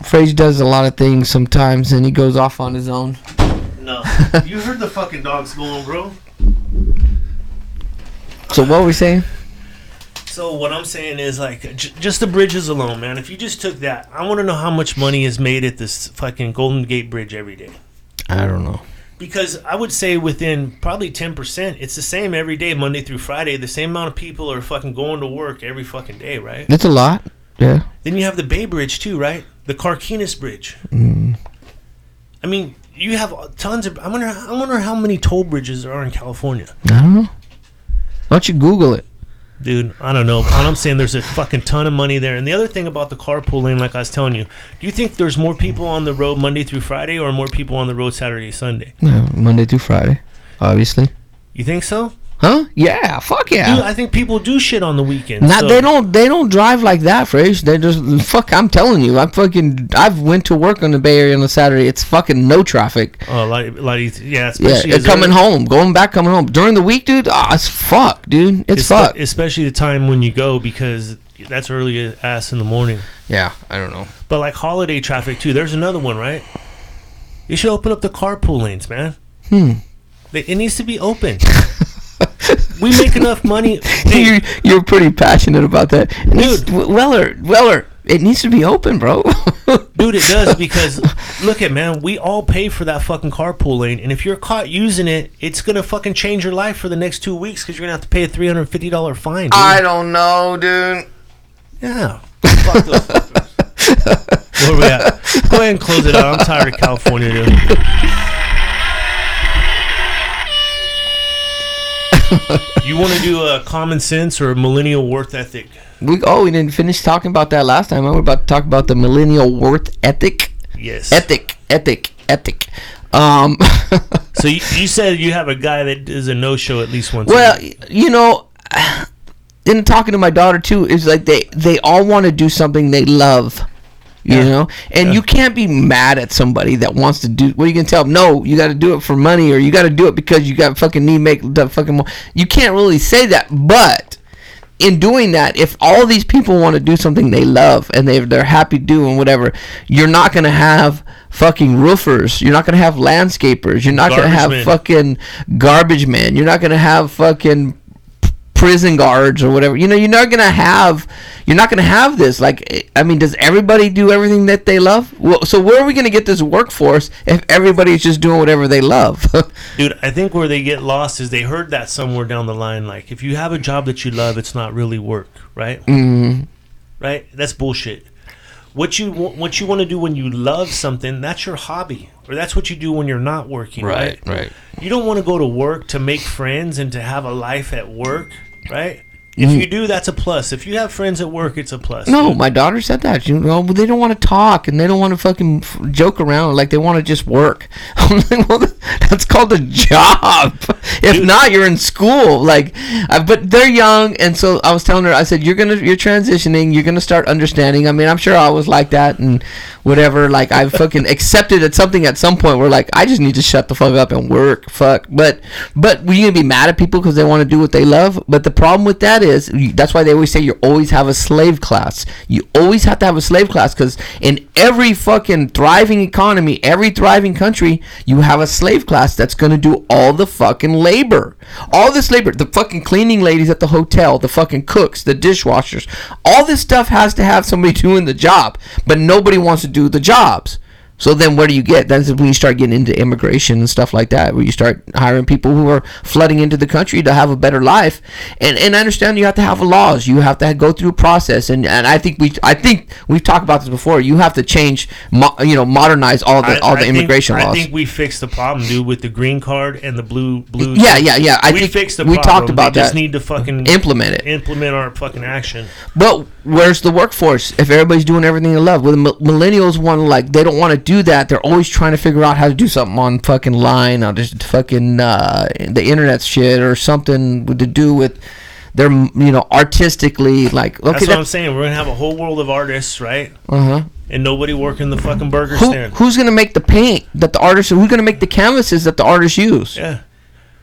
Frage does a lot of things sometimes, and he goes off on his own. No. You heard the fucking dogs going, bro. So what were we saying? So what I'm saying is, like, just the bridges alone, man. If you just took that, I want to know how much money is made at this fucking Golden Gate Bridge every day. I don't know. Because I would say within probably 10%, it's the same every day, Monday through Friday. The same amount of people are fucking going to work every fucking day, right? It's a lot, yeah. Then you have the Bay Bridge too, right? The Carquinez Bridge. Mm. I mean, you have tons of. I wonder how many toll bridges there are in California. I don't know. Why don't you Google it? Dude, I don't know. All I'm saying, there's a fucking ton of money there. And the other thing about the carpool lane, like I was telling you, do you think there's more people on the road Monday through Friday, or more people on the road Saturday, Sunday? No, Monday through Friday, obviously. You think so? Huh? Yeah, fuck yeah. Dude, I think people do shit on the weekends. They don't drive like that, Fresh. They just fuck. I'm telling you, I've went to work on the Bay Area on a Saturday. It's fucking no traffic. Oh, yeah, especially coming home, going back, coming home during the week, dude. It's fuck, dude. It's fuck. Especially the time when you go, because that's early ass in the morning. Yeah, I don't know. But like holiday traffic too. There's another one, right? You should open up the carpool lanes, man. It needs to be open. We make enough money. Hey, you're pretty passionate about that. Dude, Weller, it needs to be open, bro. Dude, it does, because look at, man, we all pay for that fucking carpool lane, and if you're caught using it, it's going to fucking change your life for the next 2 weeks, because you're going to have to pay a $350 fine, dude. I don't know, dude. Yeah. Fuck those fuckers. Where we at? Go ahead and close it out. I'm tired of California, dude. You want to do a common sense or a millennial worth ethic? We didn't finish talking about that last time. We're about to talk about the millennial worth ethic. Yes. Ethic. So you said you have a guy that is a no-show at least once. Well, in talking to my daughter too, is like they all want to do something they love. You know, and you can't be mad at somebody that wants to do. Well, you can tell them, no, you got to do it for money, or you got to do it because you got fucking need make the fucking more. You can't really say that, but in doing that, if all these people want to do something they love and they're happy doing whatever, you're not gonna have fucking roofers. You're not gonna have landscapers. You're not gonna have fucking garbage men. You're not gonna have fucking prison guards or whatever. You're not gonna have this. Like, I mean, does everybody do everything that they love? Well, so where are we gonna get this workforce if everybody's just doing whatever they love? Dude, I think where they get lost is they heard that somewhere down the line. Like, if you have a job that you love, it's not really work, right? Mm-hmm. Right? That's bullshit. What you want to do when you love something, that's your hobby, or that's what you do when you're not working, right? Right. You don't want to go to work to make friends and to have a life at work, right? If you do, that's a plus. If you have friends at work, it's a plus. No, dude. my daughter said that. They don't want to talk and they don't want to fucking joke around. Like, they want to just work. I'm like, well, that's called a job. If not, you're in school. Like, but they're young, and so I was telling her, I said, you're transitioning. You're gonna start understanding. I mean, I'm sure I was like that and whatever. Like, I fucking accepted at something at some point where, like, I just need to shut the fuck up and work. Fuck. But we're gonna be mad at people because they want to do what they love. But the problem with that is, that's why they always say you always have a slave class. You always have to have a slave class, because in every fucking thriving economy, every thriving country, you have a slave class that's going to do all the fucking labor. All this labor. The fucking cleaning ladies at the hotel, the fucking cooks, the dishwashers. All this stuff has to have somebody doing the job, but nobody wants to do the jobs. So then where do you get? That's when you start getting into immigration and stuff like that, where you start hiring people who are flooding into the country to have a better life. And I understand you have to have laws. You have to go through a process. And I think we've talked about this before. You have to change, modernize all the immigration laws. I think we fixed the problem, dude, with the green card and the blue. Yeah. We fixed the problem. We talked about that. We just need to fucking implement it. Implement our fucking action. But where's the workforce if everybody's doing everything they love? Well, the millennials they don't want to do that. They're always trying to figure out how to do something on fucking line, or just fucking the internet shit, or something to do with their artistically. Like, okay, that's what I'm saying. We're gonna have a whole world of artists, right? And nobody working the fucking burger stand. Who's gonna make the paint that the artists? Who's gonna make the canvases that the artists use? Yeah.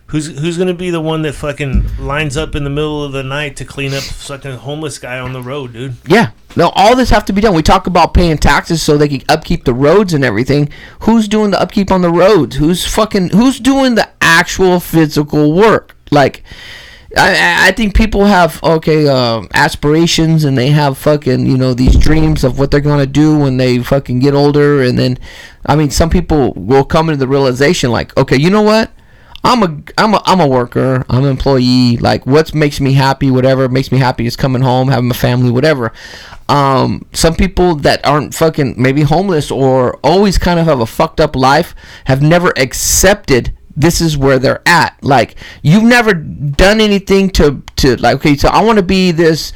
Who's gonna be the one that fucking lines up in the middle of the night to clean up fucking homeless guy on the road, dude? Yeah. No, all this have to be done. We talk about paying taxes so they can upkeep the roads and everything. Who's doing the upkeep on the roads? Who's doing the actual physical work? Like, I think people have aspirations, and they have fucking these dreams of what they're gonna do when they fucking get older, and then some people will come into the realization, like, okay, you know what? I'm a worker. I'm an employee. Like, what makes me happy, whatever makes me happy is coming home, having a family, whatever. Some people that aren't fucking maybe homeless or always kind of have a fucked up life have never accepted this is where they're at. Like, you've never done anything to like, okay, so I want to be this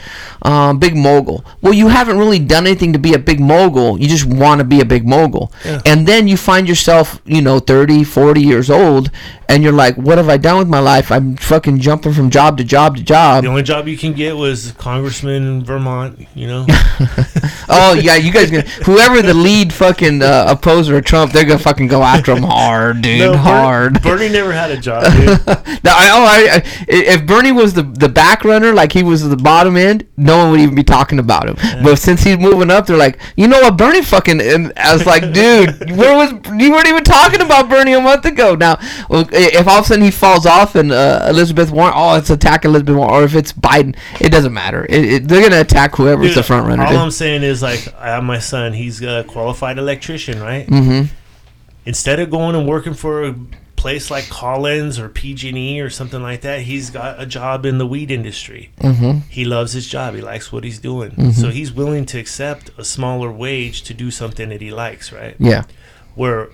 big mogul. Well, you haven't really done anything to be a big mogul. You just want to be a big mogul. Yeah. And then you find yourself, 30, 40 years old, and you're like, what have I done with my life? I'm fucking jumping from job to job to job. The only job you can get was congressman in Vermont, Oh, yeah, you guys, whoever the lead fucking opposer of Trump, they're going to fucking go after him hard, dude, no, hard. Bernie never had a job, dude. If Bernie was the back runner, like he was the bottom end, no one would even be talking about him. Yeah. But since he's moving up, they're like, you know what, Bernie fucking, and I was like, dude, you weren't even talking about Bernie a month ago. Now, if all of a sudden he falls off and Elizabeth Warren, it's attack Elizabeth Warren, or if it's Biden, it doesn't matter. They're gonna attack whoever's the front runner. All I'm saying is, like, I have my son, he's a qualified electrician, right? Mm-hmm. Instead of going and working for a place like Collins or PG&E or something like that, he's got a job in the weed industry. He loves his job. He likes what he's doing. So he's willing to accept a smaller wage to do something that he likes, right? Yeah. Where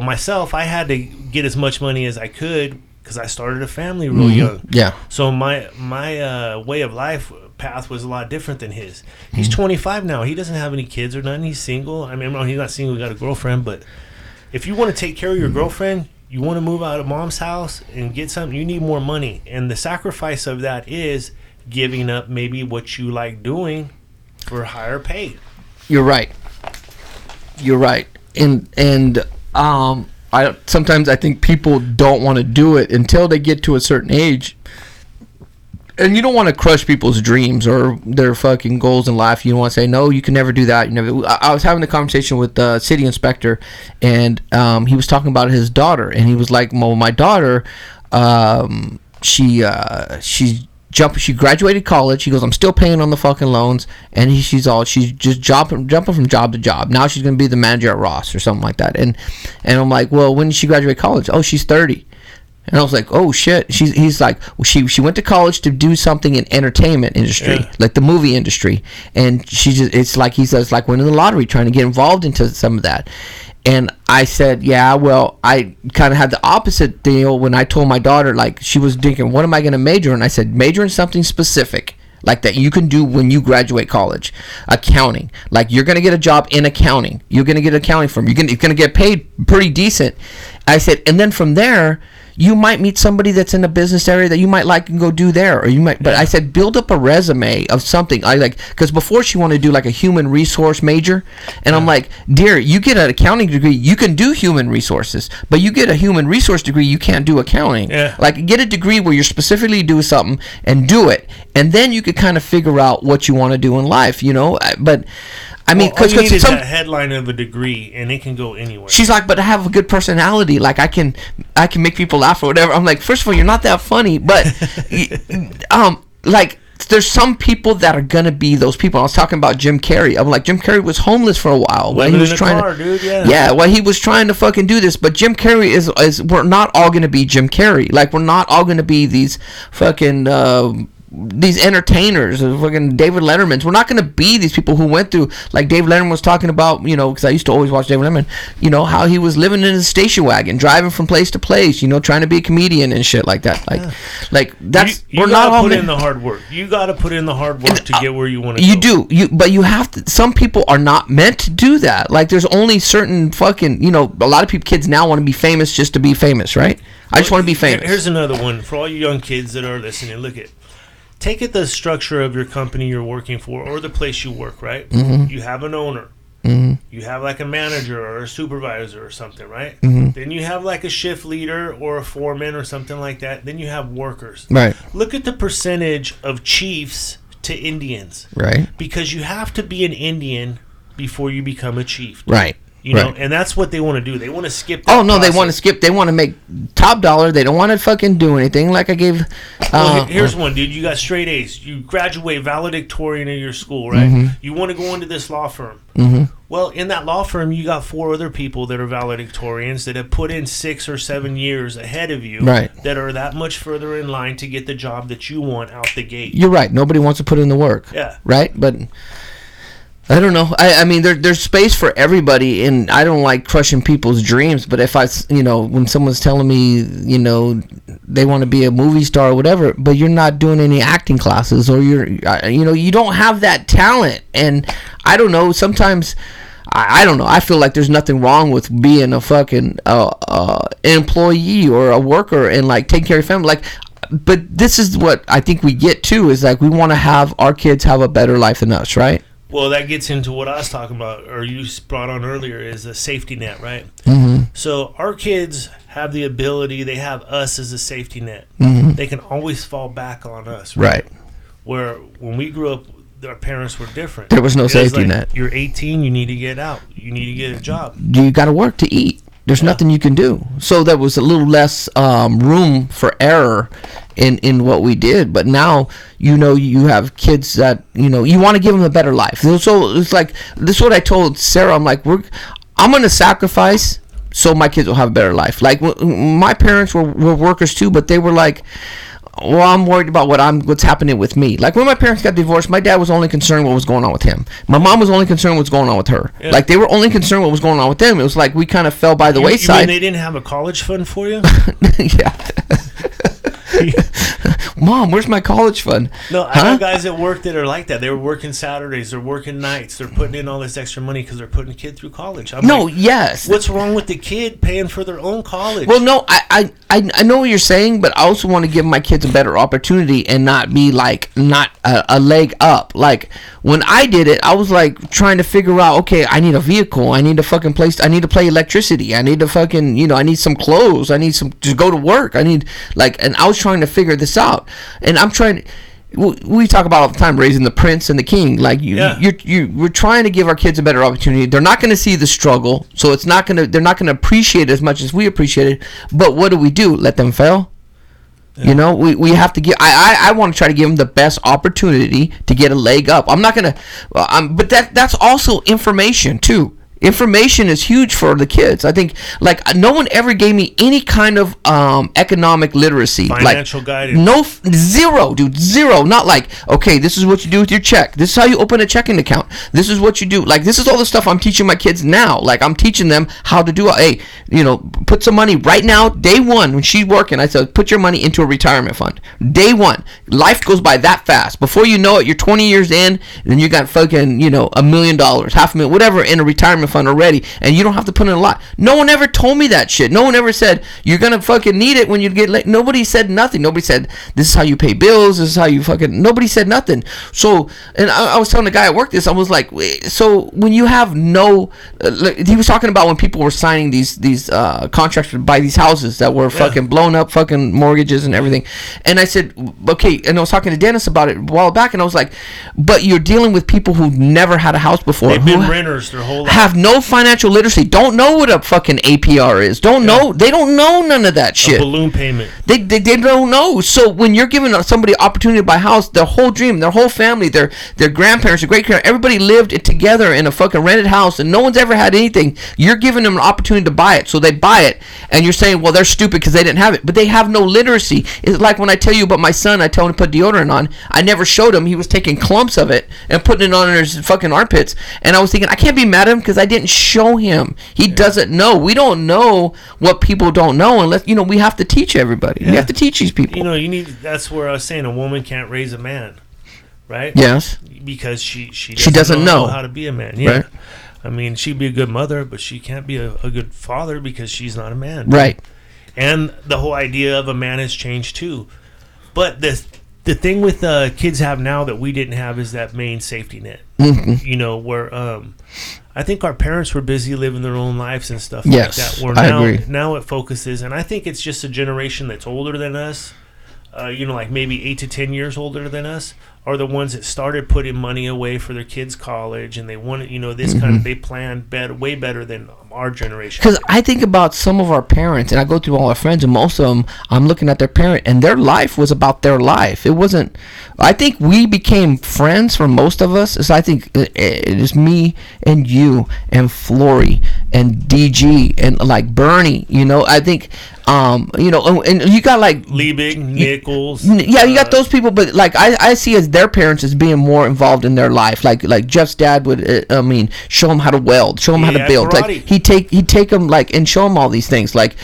myself, I had to get as much money as I could because I started a family real young. Yeah. So my way of life path was a lot different than his. He's 25 now. He doesn't have any kids or nothing. He's single. I mean, he's not single. He got a girlfriend. But if you want to take care of your girlfriend, you want to move out of mom's house and get something, you need more money. And the sacrifice of that is giving up maybe what you like doing for higher pay. You're right. And sometimes I think people don't want to do it until they get to a certain age. And you don't want to crush people's dreams or their fucking goals in life. You don't want to say, no, you can never do that. I was having a conversation with the city inspector, and he was talking about his daughter, and he was like, well, my daughter, she graduated college. He goes, I'm still paying on the fucking loans, and she's just jumping from job to job. Now she's gonna be the manager at Ross or something like that. And I'm like, well, when did she graduate college? Oh, she's 30. And I was like, oh shit. He's like, well, she went to college to do something in entertainment industry, like the movie industry, and it's like he says, like winning the lottery, trying to get involved into some of that. And I said, yeah, well, I kind of had the opposite deal when I told my daughter, like, she was thinking, what am I going to major in? I said, major in something specific, like that you can do when you graduate college. Accounting. Like, you're going to get a job in accounting. You're going to get an accounting firm. You're going to get paid pretty decent. I said, and then from there, you might meet somebody that's in the business area that you might like and go do there, or you might. But I said, build up a resume of something. I like, because before she wanted to do like a human resource major, and I'm like, dear, you get an accounting degree, you can do human resources, but you get a human resource degree, you can't do accounting. Like, get a degree where you're specifically doing something and do it, and then you could kind of figure out what you want to do in life, But I mean, because all you need is that headline of a degree, and it can go anywhere. She's like, but I have a good personality. Like, I can make people laugh or whatever. I'm like, first of all, you're not that funny, but like, there's some people that are gonna be those people. I was talking about Jim Carrey. I'm like, Jim Carrey was homeless for a while when he was trying when he was trying to fucking do this. But Jim Carrey is we're not all gonna be Jim Carrey. Like, we're not all gonna be these fucking these entertainers, fucking David Letterman's. We're not going to be these people who went through, like David Letterman was talking about, because I used to always watch David Letterman, how he was living in his station wagon, driving from place to place, trying to be a comedian and shit like that. Like that's, we're not all put in the hard work. You got to put in the hard work to get where you want to go. You do, but you have to. Some people are not meant to do that. Like, there's only certain fucking, a lot of kids now want to be famous just to be famous, right? I just want to be famous. Here's another one for all you young kids that are listening. Look at. Take it the structure of your company you're working for or the place you work, right? You have an owner. You have like a manager or a supervisor or something, right? Then you have like a shift leader or a foreman or something like that. Then you have workers. Right. Look at the percentage of chiefs to Indians. Right. Because you have to be an Indian before you become a chief. Right. And that's what they want to do. They want to skip that process. They want to skip. They want to make top dollar. They don't want to fucking do anything. Like I gave... here's one, dude. You got straight A's. You graduate valedictorian of your school, right? You want to go into this law firm. Well, in that law firm, you got 4 other people that are valedictorians that have put in 6 or 7 years ahead of you, right, that are that much further in line to get the job that you want out the gate. You're right. Nobody wants to put in the work. Yeah. Right? But... I don't know. I mean, there's space for everybody, and I don't like crushing people's dreams. But if when someone's telling me, they want to be a movie star or whatever, but you're not doing any acting classes, or you don't have that talent, and I don't know. Sometimes, I don't know. I feel like there's nothing wrong with being a fucking employee or a worker and like taking care of your family. Like, but this is what I think we get to is like we want to have our kids have a better life than us, right? Well, that gets into what I was talking about, or you brought on earlier, is a safety net, right? So our kids have the ability, they have us as a safety net. They can always fall back on us, right? Where when we grew up, our parents were different. There was no safety net. You're 18, you need to get out. You need to get a job. You got to work to eat. There's nothing you can do. So there was a little less room for error in what we did. But now, you have kids that, you want to give them a better life. So it's like, this is what I told Sarah. I'm like, I'm going to sacrifice so my kids will have a better life. Like my parents were workers too, but they were like, well, I'm worried about what's happening with me. Like when my parents got divorced, my dad was only concerned what was going on with him. My mom was only concerned what's going on with her. Yeah. Like they were only concerned what was going on with them. It was like we kind of fell by the wayside. You mean they didn't have a college fund for you? Yeah. Mom, where's my college fund? No, I know guys at work that are like that. They were working Saturdays, they're working nights, they're putting in all this extra money because they're putting a kid through college. Yes. What's wrong with the kid paying for their own college? Well, no, I know what you're saying, but I also want to give my kids a better opportunity and not be like not a leg up. Like when I did it, I was like trying to figure out, okay, I need a vehicle, I need a fucking place, I need to pay electricity, I need to fucking, I need some clothes, I need some to go to work, I need and I was trying to figure this out. And I'm trying we talk about all the time raising the prince and the king. Like we're trying to give our kids a better opportunity. They're not going to see the struggle, so they're not going to appreciate it as much as we appreciate it. But what do? Let them fail? Yeah. We have to give. I want to try to give them the best opportunity to get a leg up. I'm not gonna, but that's also information too. Information is huge for the kids. I think like no one ever gave me any kind of economic literacy, financial guidance. No, zero, dude, zero. Not like, okay, this is what you do with your check. This is how you open a checking account. This is what you do. Like this is all the stuff I'm teaching my kids now. Like I'm teaching them how to do. Hey, put some money right now. Day one when she's working, I said, put your money into a retirement fund. Day one, life goes by that fast. Before you know it, you're 20 years in, and then you got fucking $1 million, $500,000, whatever in a retirement fund already, and you don't have to put in a lot. No one ever told me that shit. No one ever said you're gonna fucking need it when you get late. Nobody said nothing. Nobody said this is how you pay bills. This is how you fucking. Nobody said nothing. So, and I was telling the guy at work this. I was like, so when you have no, he was talking about when people were signing these contracts to buy these houses that were fucking blown up, fucking mortgages and everything. And I said, okay. And I was talking to Dennis about it a while back, and I was like, but you're dealing with people who never had a house before. They've been renters their whole life. Have no financial literacy, don't know what a fucking APR is, know, they don't know none of that shit. A balloon payment. They don't know. So when you're giving somebody opportunity to buy a house, their whole dream, their whole family, their grandparents, their great-grandparents, everybody lived it together in a fucking rented house and no one's ever had anything. You're giving them an opportunity to buy it, so they buy it, and you're saying, well, they're stupid because they didn't have it, but they have no literacy. It's like when I tell you about my son, I tell him to put deodorant on. I never showed him. He was taking clumps of it and putting it on his fucking armpits, and I was thinking, I can't be mad at him because I didn't show him. He doesn't know. We don't know what people don't know unless, we have to teach everybody. We have to teach these people. That's where I was saying a woman can't raise a man, right? Yes. Because she doesn't know how to be a man. Yeah. Right. I mean, she'd be a good mother, but she can't be a good father because she's not a man. Right. And the whole idea of a man has changed too. But the thing with kids have now that we didn't have is that main safety net. Mm-hmm. Where I think our parents were busy living their own lives and stuff like that. Where I agree. Now it focuses, and I think it's just a generation that's older than us, like maybe 8 to 10 years older than us, are the ones that started putting money away for their kids' college, and they wanted, this kind of, they planned way better than our generation. Because I think about some of our parents, and I go through all our friends, and most of them, I'm looking at their parent, and their life was about their life. It wasn't. I think we became friends for most of us. So I think it is me and you and Flory and DG and like Bernie. I think. And you got like Liebig, Nichols. Yeah, you got those people, but like I see as their parents as being more involved in their life. Like Jeff's dad would, show them how to weld, show them how to build. Karate. Like he'd take them like and show them all these things. Like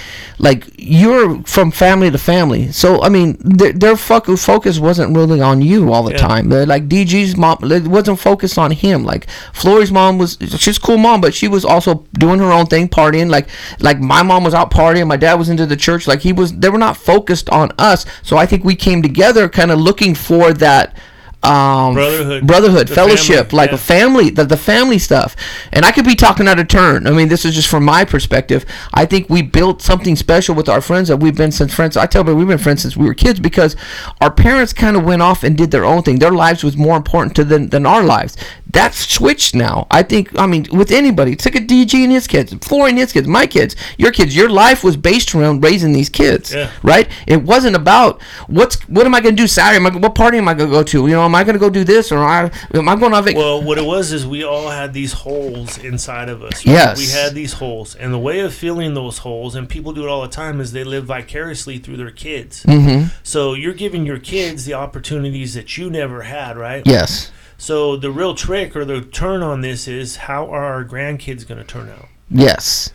you're from family to family, so I mean their focus wasn't really on you all the time. Like DG's mom, it wasn't focused on him. Like Flory's mom she's a cool mom, but she was also doing her own thing, partying. Like my mom was out partying, my dad was into the church. Like they were not focused on us. So I think we came together kind of looking for that brotherhood, fellowship, family, a family, the family stuff. And I could be talking out of turn. I mean, this is just from my perspective. I think we built something special with our friends that we've been since friends. I tell you, we've been friends since we were kids because our parents kind of went off and did their own thing. Their lives was more important to them than our lives. that's switched now. I think, I mean, with anybody, take a DG and his kids, Flory and his kids, my kids, your kids, your life was based around raising these kids, right? It wasn't about what am I going to do Saturday? What party am I going to go to? You know, am I going to go do this, or am I going to? Well, what it was is we all had these holes inside of us. Right? Yes, we had these holes, and the way of filling those holes, and people do it all the time, is they live vicariously through their kids. Mm-hmm. So you're giving your kids the opportunities that you never had, right? Yes. So the real trick or the turn on this is, how are our grandkids going to turn out? Yes.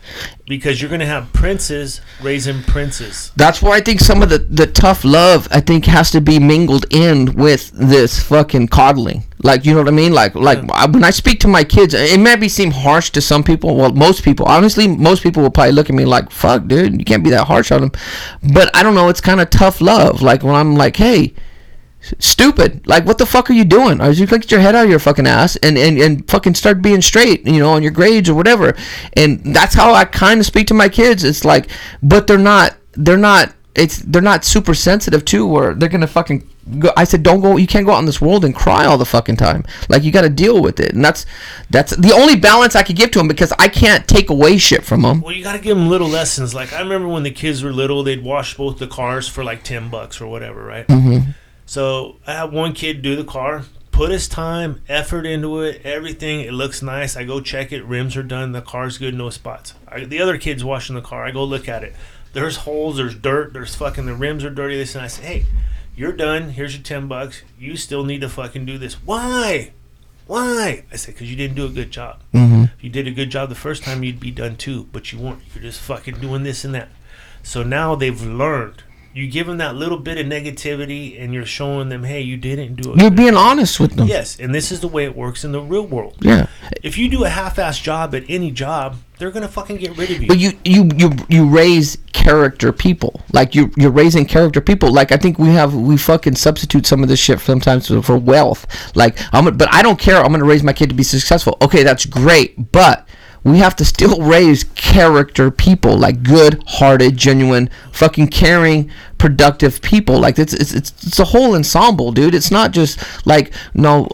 Because you're going to have princes raising princes. That's where I think some of the tough love, I think, has to be mingled in with this fucking coddling. Like, you know what I mean? Like when I speak to my kids, it maybe seem harsh to some people. Well, most people. Honestly, most people will probably look at me like, fuck, dude, you can't be that harsh on them. But I don't know, it's kind of tough love. Like when I'm like, hey, stupid, like what the fuck are you doing? Or you get your head out of your fucking ass and fucking start being straight, you know, on your grades or whatever. And that's how I kind of speak to my kids. It's like, but they're not super sensitive too, where they're gonna fucking go. I said, don't go, you can't go out in this world and cry all the fucking time. Like, you got to deal with it. And that's the only balance I could give to them, because I can't take away shit from them. Well, you got to give them little lessons. Like, I remember when the kids were little, they'd wash both the cars for like $10 or whatever, right? Mm-hmm. So I had one kid do the car, put his time, effort into it, everything. It looks nice. I go check it. Rims are done. The car's good. No spots. The other kid's washing the car. I go look at it. There's holes. There's dirt. There's fucking, the rims are dirty. This, and I say, hey, you're done. Here's your $10. You still need to fucking do this. Why? I said, because you didn't do a good job. Mm-hmm. If you did a good job the first time, you'd be done too. But you weren't. You're just fucking doing this and that. So now they've learned. You give them that little bit of negativity, and you're showing them, hey, you didn't do it. You're being honest with them. Yes, and this is the way it works in the real world. Yeah. If you do a half-ass job at any job, they're gonna fucking get rid of you. But you raise character people. Like, you're raising character people. Like, I think we fucking substitute some of this shit sometimes for wealth. Like, but I don't care. I'm gonna raise my kid to be successful. Okay, that's great, but we have to still raise character people, like good-hearted, genuine, fucking caring, productive people. Like, it's a whole ensemble, dude. It's not just like, no,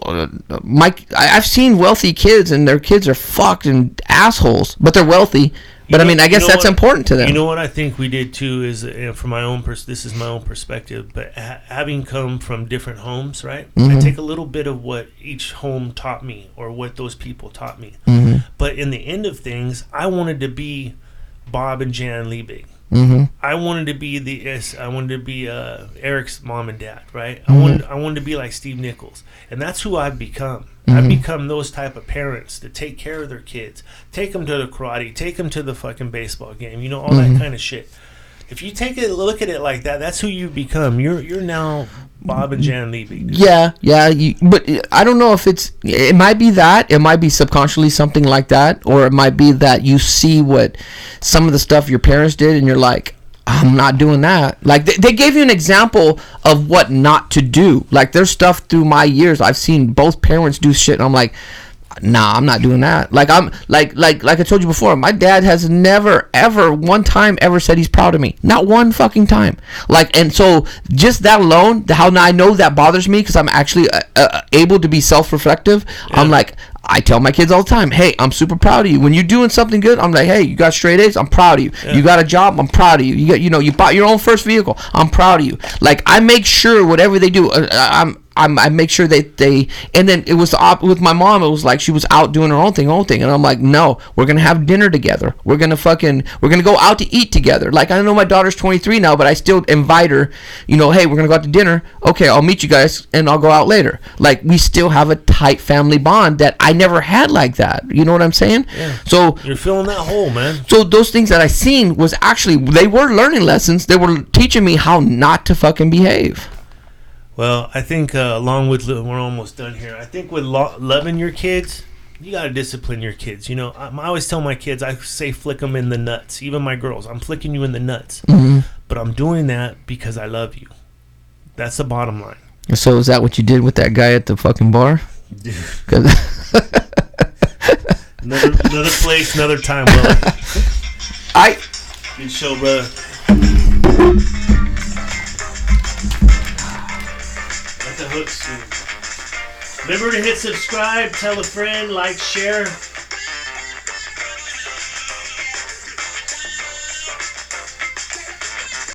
I've seen wealthy kids and their kids are fucking assholes, but they're wealthy. But I mean, I guess that's important to them. You know what I think we did too is, from my own this is my own perspective, but having come from different homes, right? Mm-hmm. I take a little bit of what each home taught me, or what those people taught me. Mm-hmm. But in the end of things, I wanted to be Bob and Jan Liebig. Mm-hmm. I wanted to be Eric's mom and dad, right? Mm-hmm. I wanted to be like Steve Nichols, and that's who I've become. Mm-hmm. I've become those type of parents that take care of their kids, take them to the karate, take them to the fucking baseball game, you know, all that kind of shit. If you take a look at it like that, that's who you become. You're now Bob and Jan Liebig. Yeah. But I don't know if it might be that. It might be subconsciously something like that. Or it might be that you see what some of the stuff your parents did and you're like, I'm not doing that. Like, they gave you an example of what not to do. Like, there's stuff through my years I've seen both parents do shit, and I'm like, nah, I'm not doing that. Like, I'm like I told you before, my dad has never ever one time ever said he's proud of me. Not one fucking time. Like, and so just that alone, how I know that bothers me, because I'm actually able to be self-reflective. Yeah. I'm like, I tell my kids all the time, hey, I'm super proud of you. When you're doing something good, I'm like, hey, you got straight A's, I'm proud of you. Yeah. You got a job, I'm proud of you. You bought your own first vehicle, I'm proud of you. Like, I make sure whatever they do, I make sure they and then it was with my mom. It was like she was out doing her own thing, and I'm like, no, we're gonna have dinner together. We're gonna go out to eat together. Like, I know my daughter's 23 now, but I still invite her. You know, hey, we're gonna go out to dinner. Okay, I'll meet you guys, and I'll go out later. Like, we still have a tight family bond that I never had like that. You know what I'm saying? Yeah. So you're filling that hole, man. So those things that I seen was actually, they were learning lessons. They were teaching me how not to fucking behave. Well, I think along with, we're almost done here. I think with loving your kids, you got to discipline your kids. You know, I always tell my kids, I say flick them in the nuts. Even my girls, I'm flicking you in the nuts. Mm-hmm. But I'm doing that because I love you. That's the bottom line. So is that what you did with that guy at the fucking bar? another place, another time, brother. Good show, brother. The hooks too. Remember to hit subscribe, tell a friend, like, share.